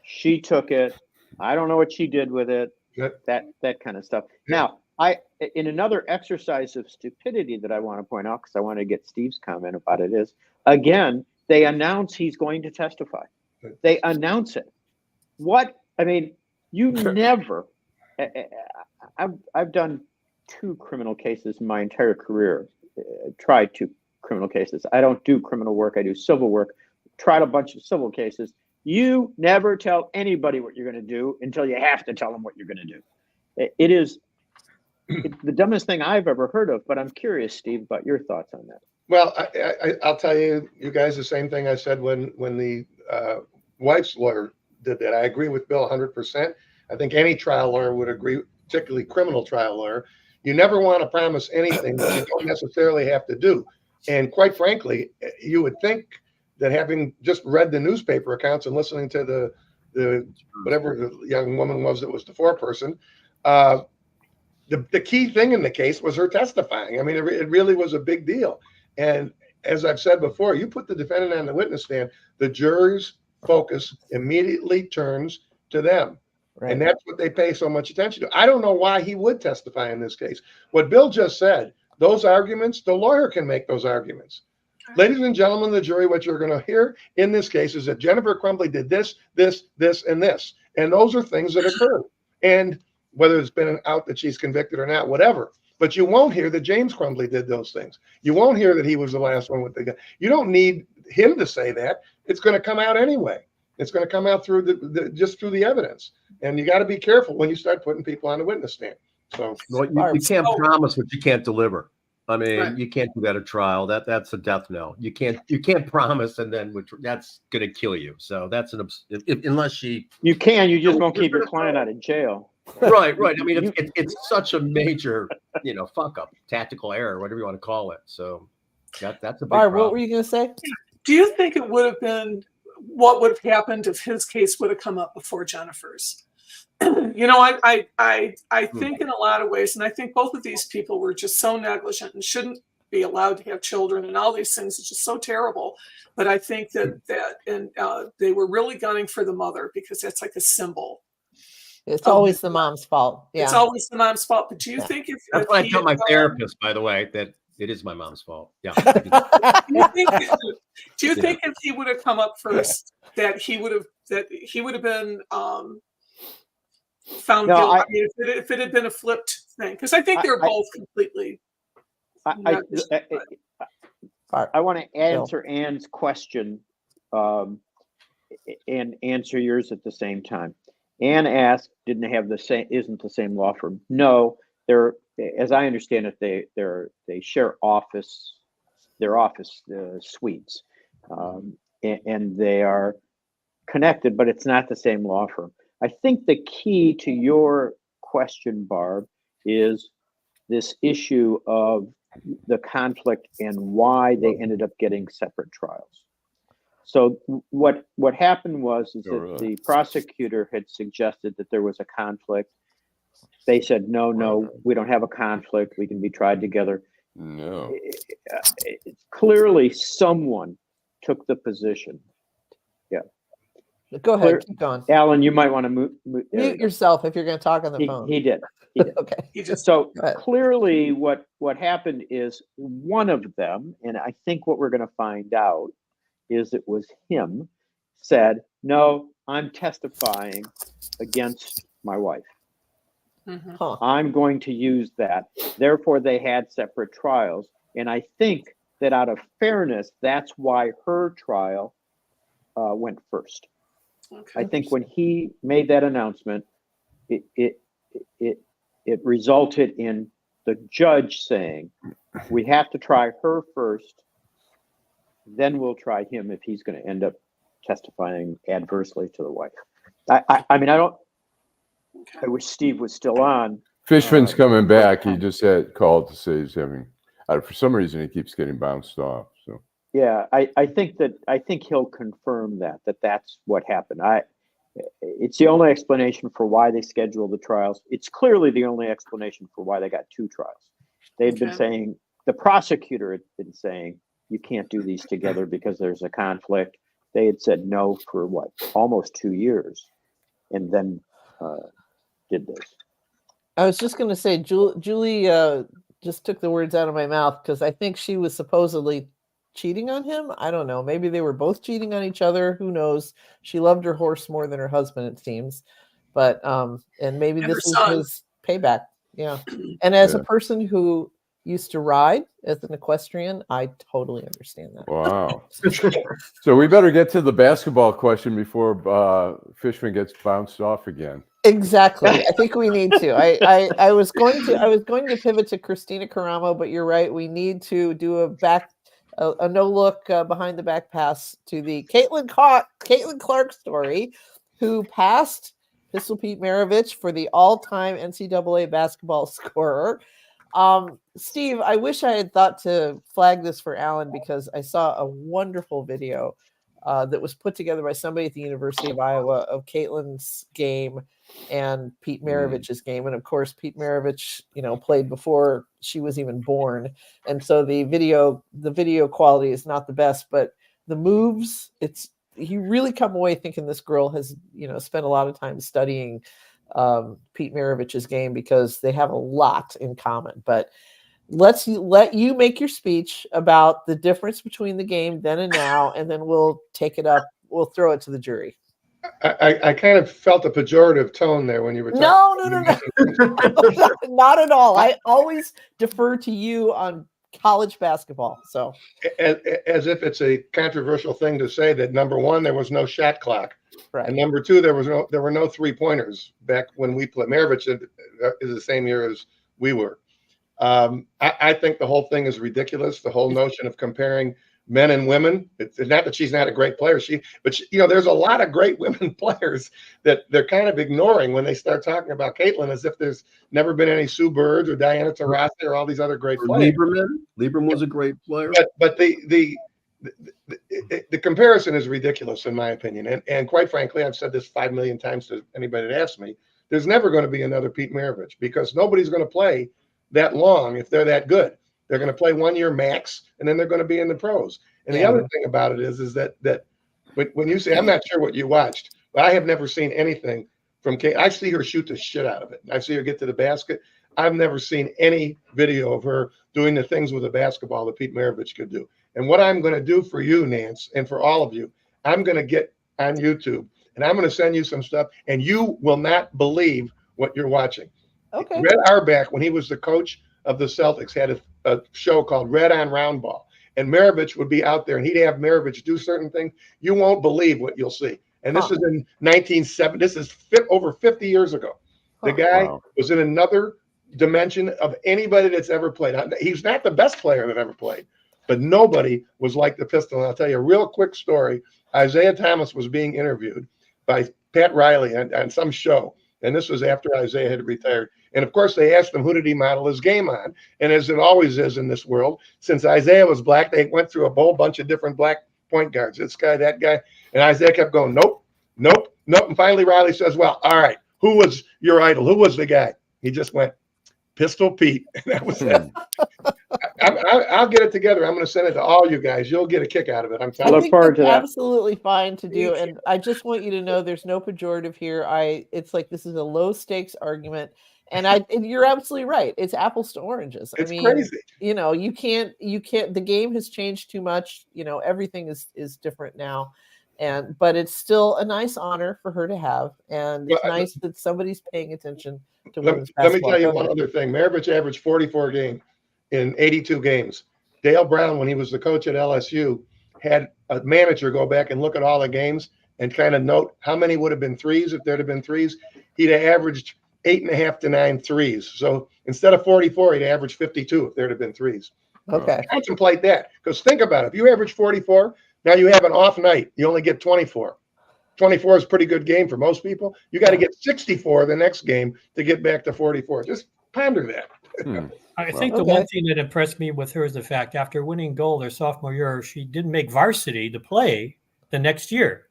She took it. I don't know what she did with it. That kind of stuff. Now, in another exercise of stupidity that I want to point out, because I want to get Steve's comment about it, is again, they announce he's going to testify. They announce it. What? I mean, you never. I've done 2 criminal cases in my entire career. Tried 2 criminal cases. I don't do criminal work. I do civil work. Tried a bunch of civil cases. You never tell anybody what you're going to do until you have to tell them what you're going to do. It is the dumbest thing I've ever heard of, but I'm curious, Steve, about your thoughts on that. Well, I'll tell you guys the same thing I said when the wife's lawyer did that. I agree with Bill 100%. I think any trial lawyer would agree, particularly criminal trial lawyer. You never want to promise anything that you don't necessarily have to do. And quite frankly, you would think that having just read the newspaper accounts and listening to the whatever the young woman was that was the foreperson, the key thing in the case was her testifying. I mean, it really was a big deal. And as I've said before, you put the defendant on the witness stand, the jury's focus immediately turns to them. Right. And that's what they pay so much attention to. I don't know why he would testify in this case. What Bill just said, those arguments, the lawyer can make those arguments. Ladies and gentlemen of the jury, what you're going to hear in this case is that Jennifer Crumbley did this, this, this, and this. And those are things that occurred. And whether it's been out that she's convicted or not, whatever. But you won't hear that James Crumbley did those things. You won't hear that he was the last one with the gun. You don't need him to say that. It's going to come out anyway. It's going to come out through just through the evidence. And you got to be careful when you start putting people on the witness stand. So well, you can't promise what you can't deliver. I mean, you can't do that at trial. That's a death knell. You can't promise, and then that's going to kill you. So that's unless you just won't keep your client out of jail. Right. I mean, it's such a major, fuck up, tactical error, whatever you want to call it. So that's a big Barb, problem. what were you going to say? Do you think it would have been what would have happened if his case would have come up before Jennifer's? I think in a lot of ways, and I think both of these people were just so negligent and shouldn't be allowed to have children and all these things. It's just so terrible. But I think that they were really gunning for the mother because that's like a symbol. It's always the mom's fault. Yeah, it's always the mom's fault. But do you think if that's what I tell my therapist, by the way, that it is my mom's fault. Yeah. Do you think if he would have come up first, that he would have been found guilty? I mean, if it had been a flipped thing, because I think they're both completely. I want to answer Ann's question and answer yours at the same time. Ann asked, isn't the same law firm? No, they're, as I understand it, they share their office suites, and they are connected, but it's not the same law firm. I think the key to your question, Barb, is this issue of the conflict and why they ended up getting separate trials. So what happened was that the prosecutor had suggested that there was a conflict. They said, no, we don't have a conflict. We can be tried together. No. Clearly, someone took the position. Yeah. Go ahead. Keep going. Allan, you might want to mute yourself if you're going to talk on the phone. He did. Okay. So clearly what happened is one of them, and I think what we're going to find out is it was him, said, no, I'm testifying against my wife. I'm going to use that. Therefore, they had separate trials. And I think that out of fairness, that's why her trial went first. Okay. I think when he made that announcement, it resulted in the judge saying, we have to try her first, then we'll try him if he's going to end up testifying adversely to the wife. I mean, I wish Steve was still on. Fishman's coming back. He just had called to say he's having, for some reason, he keeps getting bounced off. So yeah, I think he'll confirm that's what happened. It's the only explanation for why they scheduled the trials. It's clearly the only explanation for why they got two trials. They'd been saying, the prosecutor had been saying, you can't do these together because there's a conflict. They had said no for almost 2 years, and then did this. I was just going to say, Julie just took the words out of my mouth because I think she was supposedly cheating on him. I don't know. Maybe they were both cheating on each other. Who knows? She loved her horse more than her husband, it seems. But and maybe this was his payback. Yeah. And as a person who used to ride as an equestrian, I totally understand that. Wow. So we better get to the basketball question before Fishman gets bounced off again. Exactly. I think we need to. I was going to pivot to Christina Caramo, but you're right. We need to do a no look behind the back pass to the Caitlin Clark story, who passed Pistol Pete Maravich for the all-time NCAA basketball scorer. Steve, I wish I had thought to flag this for Allan because I saw a wonderful video that was put together by somebody at the University of Iowa of Caitlin's game and Pete Maravich's game. And of course, Pete Maravich, played before she was even born. And so the video quality is not the best, but the moves, you really come away thinking this girl has, spent a lot of time studying Pete Maravich's game because they have a lot in common. But let you make your speech about the difference between the game then and now, and then we'll take it up. We'll throw it to the jury. I kind of felt a pejorative tone there when you were talking. No. Not at all. I always defer to you on college basketball. So as if it's a controversial thing to say that, number one, there was no shot clock. Right. And number two, there were no 3-pointers back when we played. Maravich is the same year as we were. I think the whole thing is ridiculous. The whole notion of comparing men and women. It's not that she's not a great player. But there's a lot of great women players that they're kind of ignoring when they start talking about Caitlin as if there's never been any Sue Bird or Diana Taurasi or all these other great players. Lieberman was a great player. But the comparison is ridiculous in my opinion. And quite frankly, I've said this 5 million times to anybody that asks me, there's never going to be another Pete Maravich because nobody's going to play that long if they're that good. They're going to play 1 year max, and then they're going to be in the pros. And the other thing about it is that when you say, I'm not sure what you watched, but I have never seen anything from Kate. I see her shoot the shit out of it. I see her get to the basket. I've never seen any video of her doing the things with a basketball that Pete Maravich could do. And what I'm going to do for you, Nance, and for all of you, I'm going to get on YouTube, and I'm going to send you some stuff, and you will not believe what you're watching. Okay. Red Auerbach, when he was the coach of the Celtics, had a show called Red on Round Ball. And Maravich would be out there, and he'd have Maravich do certain things. You won't believe what you'll see. And this is in 1970. This is over 50 years ago. The guy was in another dimension of anybody that's ever played. He's not the best player that ever played, but nobody was like the Pistol. And I'll tell you a real quick story. Isaiah Thomas was being interviewed by Pat Riley on some show. And this was after Isaiah had retired. And of course, they asked him, who did he model his game on? And as it always is in this world, since Isaiah was black, they went through a whole bunch of different black point guards. This guy, that guy. And Isaiah kept going, nope, nope, nope. And finally, Riley says, well, all right, who was your idol? Who was the guy? He just went, Pistol Pete. And that was it. I'll get it together. I'm going to send it to all you guys. You'll get a kick out of it. I'm telling you. I look forward to that. Absolutely fine to do. And I just want you to know there's no pejorative here. It's like this is a low stakes argument. And you're absolutely right. It's apples to oranges. It's crazy. You can't, the game has changed too much. Everything is different now. But it's still a nice honor for her to have. And it's nice that somebody's paying attention to women's basketball. Let me tell you one other thing. Maravich averaged 44 games in 82 games. Dale Brown, when he was the coach at LSU, had a manager go back and look at all the games and kind of note how many would have been threes if there'd have been threes. He'd have averaged 8.5 to 9 threes. So instead of 44, he'd average 52 if there'd have been threes. Okay. Contemplate that. Because think about it. If you average 44, now you have an off night. You only get 24. 24 is a pretty good game for most people. You got to get 64 the next game to get back to 44. Just ponder that. I think the one thing that impressed me with her is the fact after winning gold her sophomore year, she didn't make varsity to play the next year.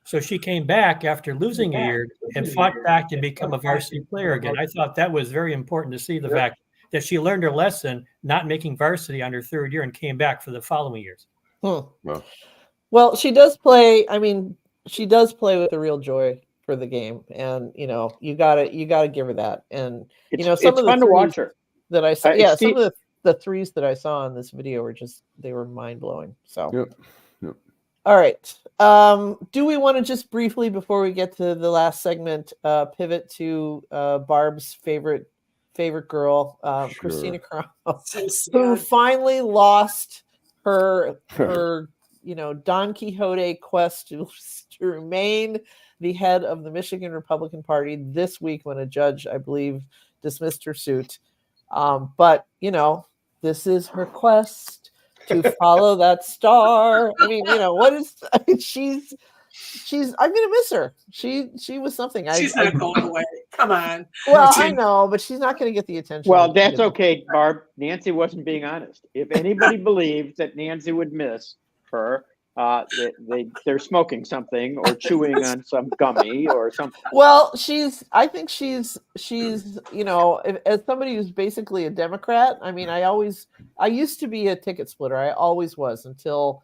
So she came back after losing a year and fought back to become a varsity player again. I thought that was very important to see the fact that she learned her lesson, not making varsity on her third year and came back for the following years. Well, she does play. I mean, she does play with a real joy for the game. And, you gotta give her that. And, some of the fun to watch her that I saw. Yeah. Some of the threes that I saw in this video were they were mind blowing. So, Yep. All right. Do we want to just briefly, before we get to the last segment, pivot to Barb's favorite girl, Christina Krause, who finally lost her Don Quixote quest to remain the head of the Michigan Republican Party this week when a judge, I believe, dismissed her suit. But this is her quest to follow that star. I mean, she's I'm gonna miss her. She was something. She's not going away. Come on. Well, I know, but she's not going to get the attention. Well, that's okay, Barb. Nancy wasn't being honest. If anybody believed that Nancy would miss her, they're smoking something or chewing on some gummy or something. Well, I think she's as somebody who's basically a Democrat. I mean, I used to be a ticket splitter. I always was until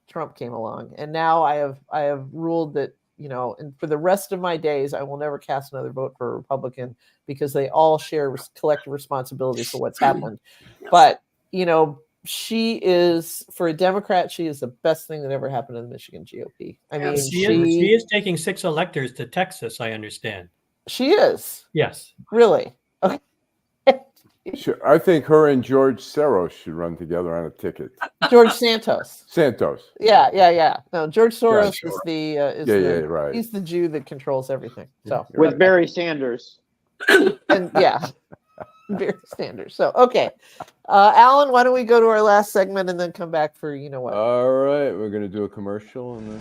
Trump came along, and now I have ruled that and for the rest of my days I will never cast another vote for a Republican because they all share collective responsibility for what's happened. But she is, for a Democrat, she is the best thing that ever happened to the Michigan GOP. I mean, she is taking 6 electors to Texas, I understand. She is. Yes. Really? Okay. Sure. I think her and George Soros should run together on a ticket. George Santos. Santos. Yeah. No, George Soros Sure. is the right. He's the Jew that controls everything. So with Barry Sanders. And Barry Sanders. So okay, Alan, why don't we go to our last segment and then come back for you know what? All right, we're gonna do a commercial and then.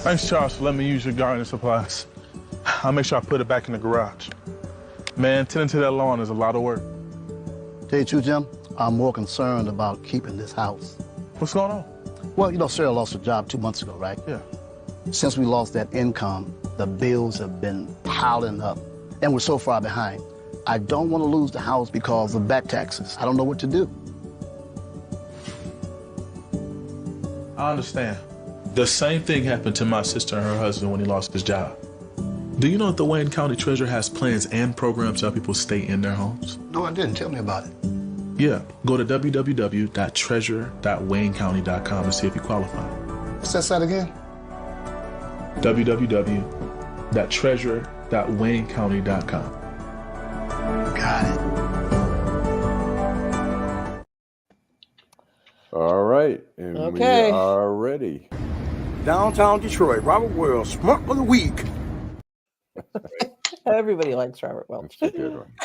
Thanks, Charles, for letting me use your gardening supplies. I'll make sure I put it back in the garage. Man, tending to that lawn is a lot of work. Tell you the truth, Jim, I'm more concerned about keeping this house. What's going on? Well, you know, Sarah lost her job 2 months ago, right? Yeah. Since we lost that income, the bills have been piling up, and we're so far behind. I don't want to lose the house because of back taxes. I don't know what to do. I understand. The same thing happened to my sister and her husband when he lost his job. Do you know that the Wayne County Treasurer has plans and programs to help people stay in their homes? No, I didn't. Tell me about it. Yeah, go to www.treasurer.waynecounty.com and see if you qualify. What's that site again? www.treasurer.waynecounty.com. Got it. All right, and Okay. we are ready. Downtown Detroit, Robert Wells, Schmuck of the Week. Everybody likes Robert Welch.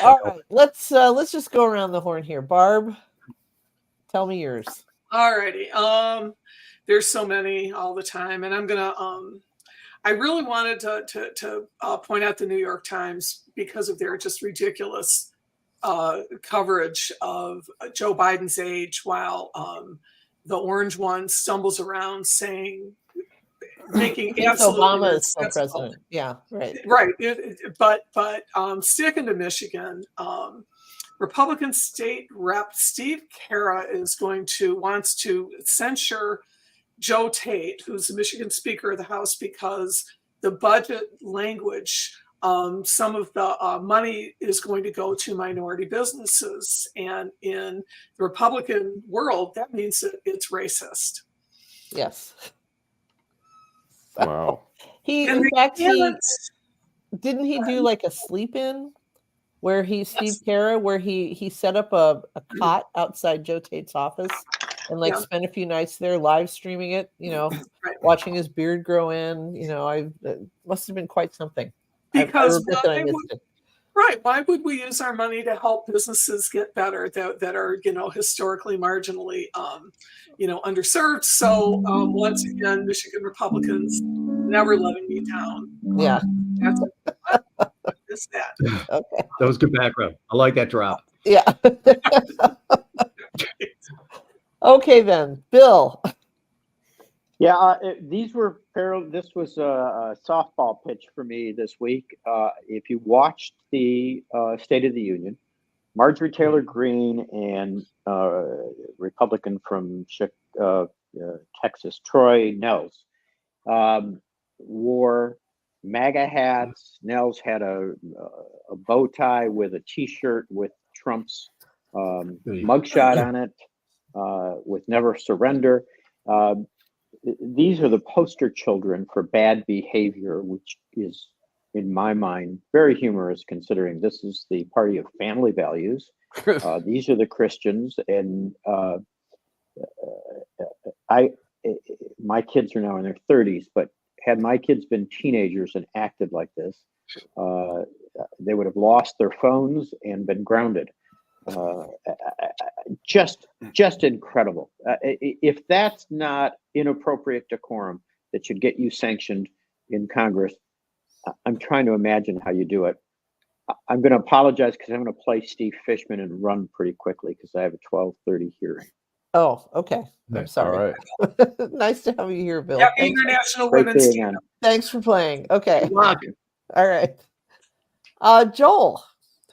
All right, let's just go around the horn here. Barb, tell me yours. Alrighty. There's so many all the time, and I'm gonna. I really wanted to point out the New York Times because of their just ridiculous coverage of Joe Biden's age, while the orange one stumbles around saying, making absolutely Obama is still president. Yeah, right. Right. But sticking to Michigan, Republican State Rep Steve Kara wants to censure Joe Tate, who's the Michigan Speaker of the House, because the budget language, some of the money is going to go to minority businesses, and in the Republican world, that means that it's racist. Yes. Wow. Didn't he do like a sleep-in where Steve Kara, where he set up a cot outside Joe Tate's office and spent a few nights there live streaming it, watching his beard grow in, it must have been quite something. Because why would we use our money to help businesses get better that are, historically marginally, underserved? So once again, Michigan Republicans never letting me down. Yeah. That's that. Okay. That was good background. I like that drop. Yeah. Okay, then, Bill. Yeah, this was a softball pitch for me this week. If you watched the State of the Union, Marjorie Taylor Greene and Republican from Texas, Troy Nels, wore MAGA hats. Nels had a bow tie with a T-shirt with Trump's mugshot on it, with "Never Surrender." These are the poster children for bad behavior, which is, in my mind, very humorous considering this is the party of family values. These are the Christians, and my kids are now in their 30s, but had my kids been teenagers and acted like this, they would have lost their phones and been grounded. Just incredible. If that's not inappropriate decorum that should get you sanctioned in Congress, I'm trying to imagine how you do it. I'm going to apologize because I'm going to play Steve Fishman and run pretty quickly because I have a 12:30 hearing. Oh, okay. I'm sorry. All right. Nice to have you here, Bill. Happy International Women's Day. Thanks for playing. Okay. All right. Joel,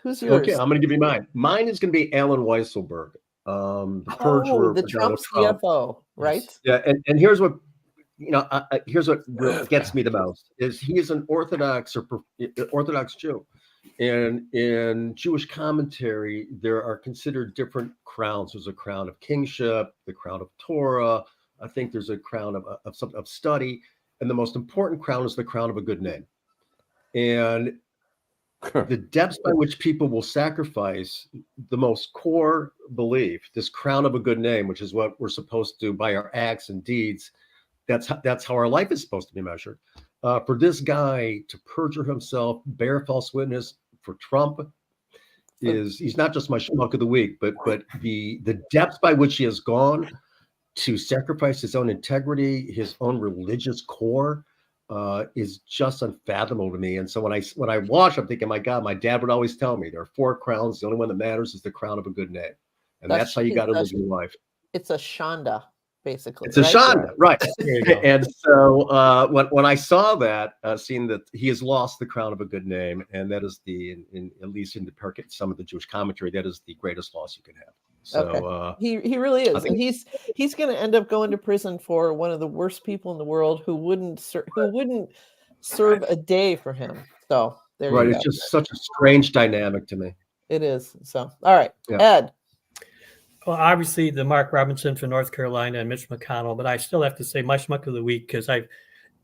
who's yours? Okay, I'm going to give you mine. Mine is going to be Alan Weisselberg. The perjurer, the Trump CFO, right? Yeah, and here's what here's what gets me the most is he is an Orthodox Jew, and in Jewish commentary there are considered different crowns. There's a crown of kingship, the crown of Torah. I think there's a crown of study, and the most important crown is the crown of a good name. And the depths by which people will sacrifice the most core belief, this crown of a good name, which is what we're supposed to do by our acts and deeds. That's how our life is supposed to be measured. For this guy to perjure himself, bear false witness for Trump, he's not just my schmuck of the week, but the depths by which he has gone to sacrifice his own integrity, his own religious core, is just unfathomable to me. And so when I watch, I'm thinking, my God, my dad would always tell me there are 4 crowns. The only one that matters is the crown of a good name, and that's how you got to live your life. It's a shanda. Basically, it's a shanda, right? And so when I saw that, seeing that he has lost the crown of a good name, and that is at least in some of the Jewish commentary, that is the greatest loss you can have. So he really is, and he's going to end up going to prison for one of the worst people in the world who wouldn't serve a day for him. So there you go. It's just such a strange dynamic to me. It is. So all right, Ed. Well, obviously the Mark Robinson from North Carolina and Mitch McConnell, but I still have to say my schmuck of the week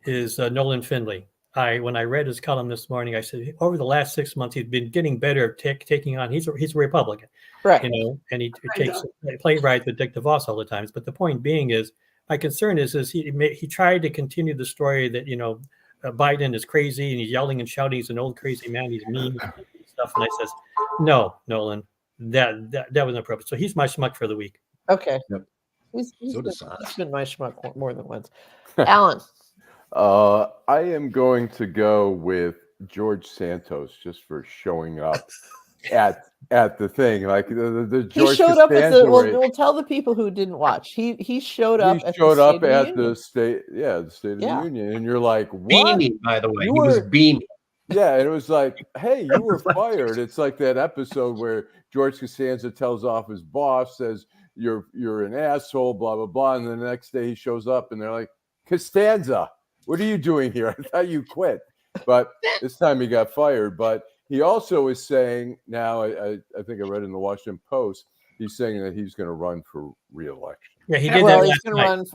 is Nolan Finley. When I read his column this morning, I said takes over the last 6 months he's been getting better at taking on. He's a Republican, right? And he takes playwright with Dick DeVos all the times. But the point being is, my concern is he tried to continue the story that Biden is crazy and he's yelling and shouting. He's an old crazy man. He's mean and stuff. And I says, no, Nolan. That was inappropriate. So he's my schmuck for the week. Okay. Yep. He's been my schmuck more than once. Allan. I am going to go with George Santos just for showing up at the thing. Like the George he showed up at the we'll tell the people who didn't watch. He showed up at the State of the Union, and you're like, what? Beaming, by the way. He was beaming. Yeah, and it was like, hey, you were fired. It's like that episode where George Costanza tells off his boss, says you're an asshole, blah blah blah, and then the next day he shows up and they're like, Costanza, what are you doing here? I thought you quit. But this time he got fired. But he also is saying now, I think I read in the Washington Post, he's saying that he's going to run for re-election. Yeah, he did. Well, he's going to run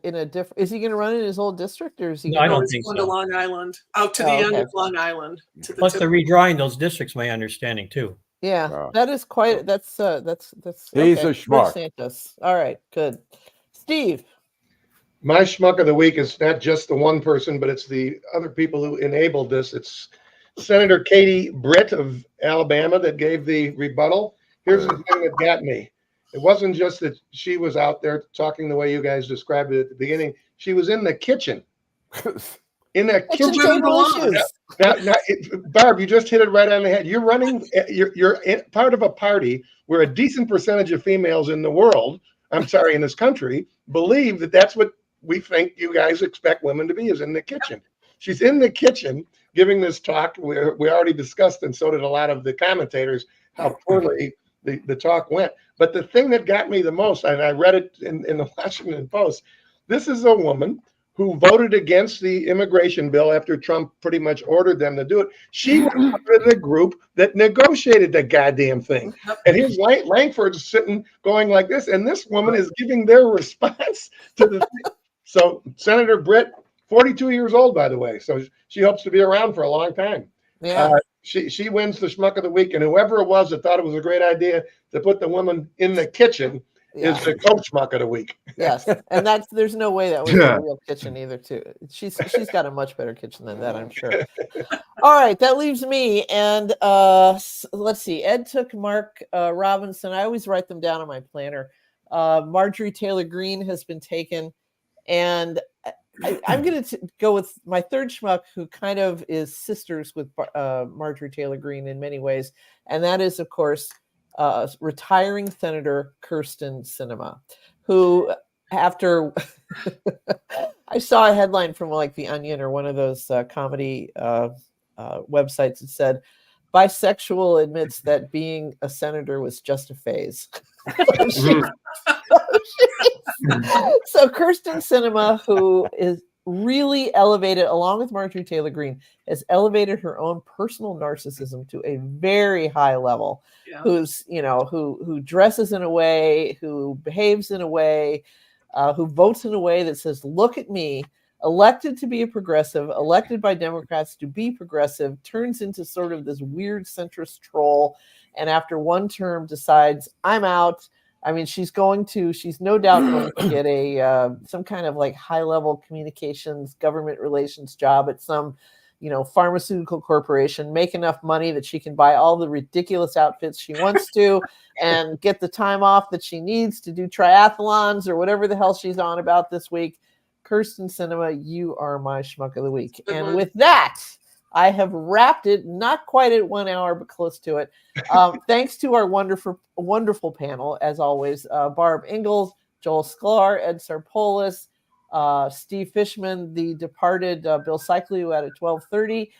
in a different. Is he going to run in his old district, or is he? No, I don't think so. To Long Island, out to the end of Long Island. Plus, they're redrawing those districts. My understanding too. Yeah, that is quite. That's. He's a schmuck. Santos. All right, good. Steve. My schmuck of the week is not just the one person, but it's the other people who enabled this. It's Senator Katie Britt of Alabama that gave the rebuttal. Here's the thing that got me. It wasn't just that she was out there talking the way you guys described it at the beginning. She was in the kitchen. In that kitchen. Barb, you just hit it right on the head. You're running. You're part of a party where a decent percentage of females in the world, in this country, believe that that's what we think you guys expect women to be, is in the kitchen. She's in the kitchen giving this talk. We already discussed, and so did a lot of the commentators, how poorly the talk went. But the thing that got me the most, and I read it in the Washington Post, this is a woman who voted against the immigration bill after Trump pretty much ordered them to do it. She was part of the group that negotiated the goddamn thing. And here's Langford's sitting going like this, and this woman is giving their response to the thing. So Senator Britt, 42 years old, by the way, so she hopes to be around for a long time. Yeah. She wins the schmuck of the week, and whoever it was that thought it was a great idea to put the woman in the kitchen is the co-schmuck of the week. Yes, and there's no way that was a real kitchen either. Too, she's got a much better kitchen than that, I'm sure. All right, that leaves me, and let's see. Ed took Mark Robinson. I always write them down on my planner. Marjorie Taylor Greene has been taken, and I'm going to go with my third schmuck, who kind of is sisters with Marjorie Taylor Greene in many ways, and that is, of course, retiring Senator Kyrsten Sinema, who, after I saw a headline from like The Onion or one of those comedy websites that said, bisexual admits that being a senator was just a phase. So Kyrsten Sinema, who is really elevated, along with Marjorie Taylor Greene, has elevated her own personal narcissism to a very high level. Yeah. Who dresses in a way, who behaves in a way, who votes in a way that says, "Look at me, elected to be a progressive, elected by Democrats to be progressive, turns into sort of this weird centrist troll, and after one term decides, I'm out. I mean, she's no doubt going to get a some kind of like high-level communications, government relations job at some, pharmaceutical corporation, make enough money that she can buy all the ridiculous outfits she wants to and get the time off that she needs to do triathlons or whatever the hell she's on about this week. Kirsten Sinema, you are my schmuck of the week. And with that, I have wrapped it, not quite at 1 hour, but close to it. Thanks to our wonderful panel, as always, Barb Ingalls, Joel Sklar, Ed Sarpolus, Steve Fishman, the departed Bill Seikaly, who had at 12:30.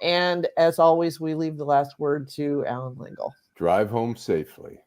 And as always, we leave the last word to Allan Lengel. Drive home safely.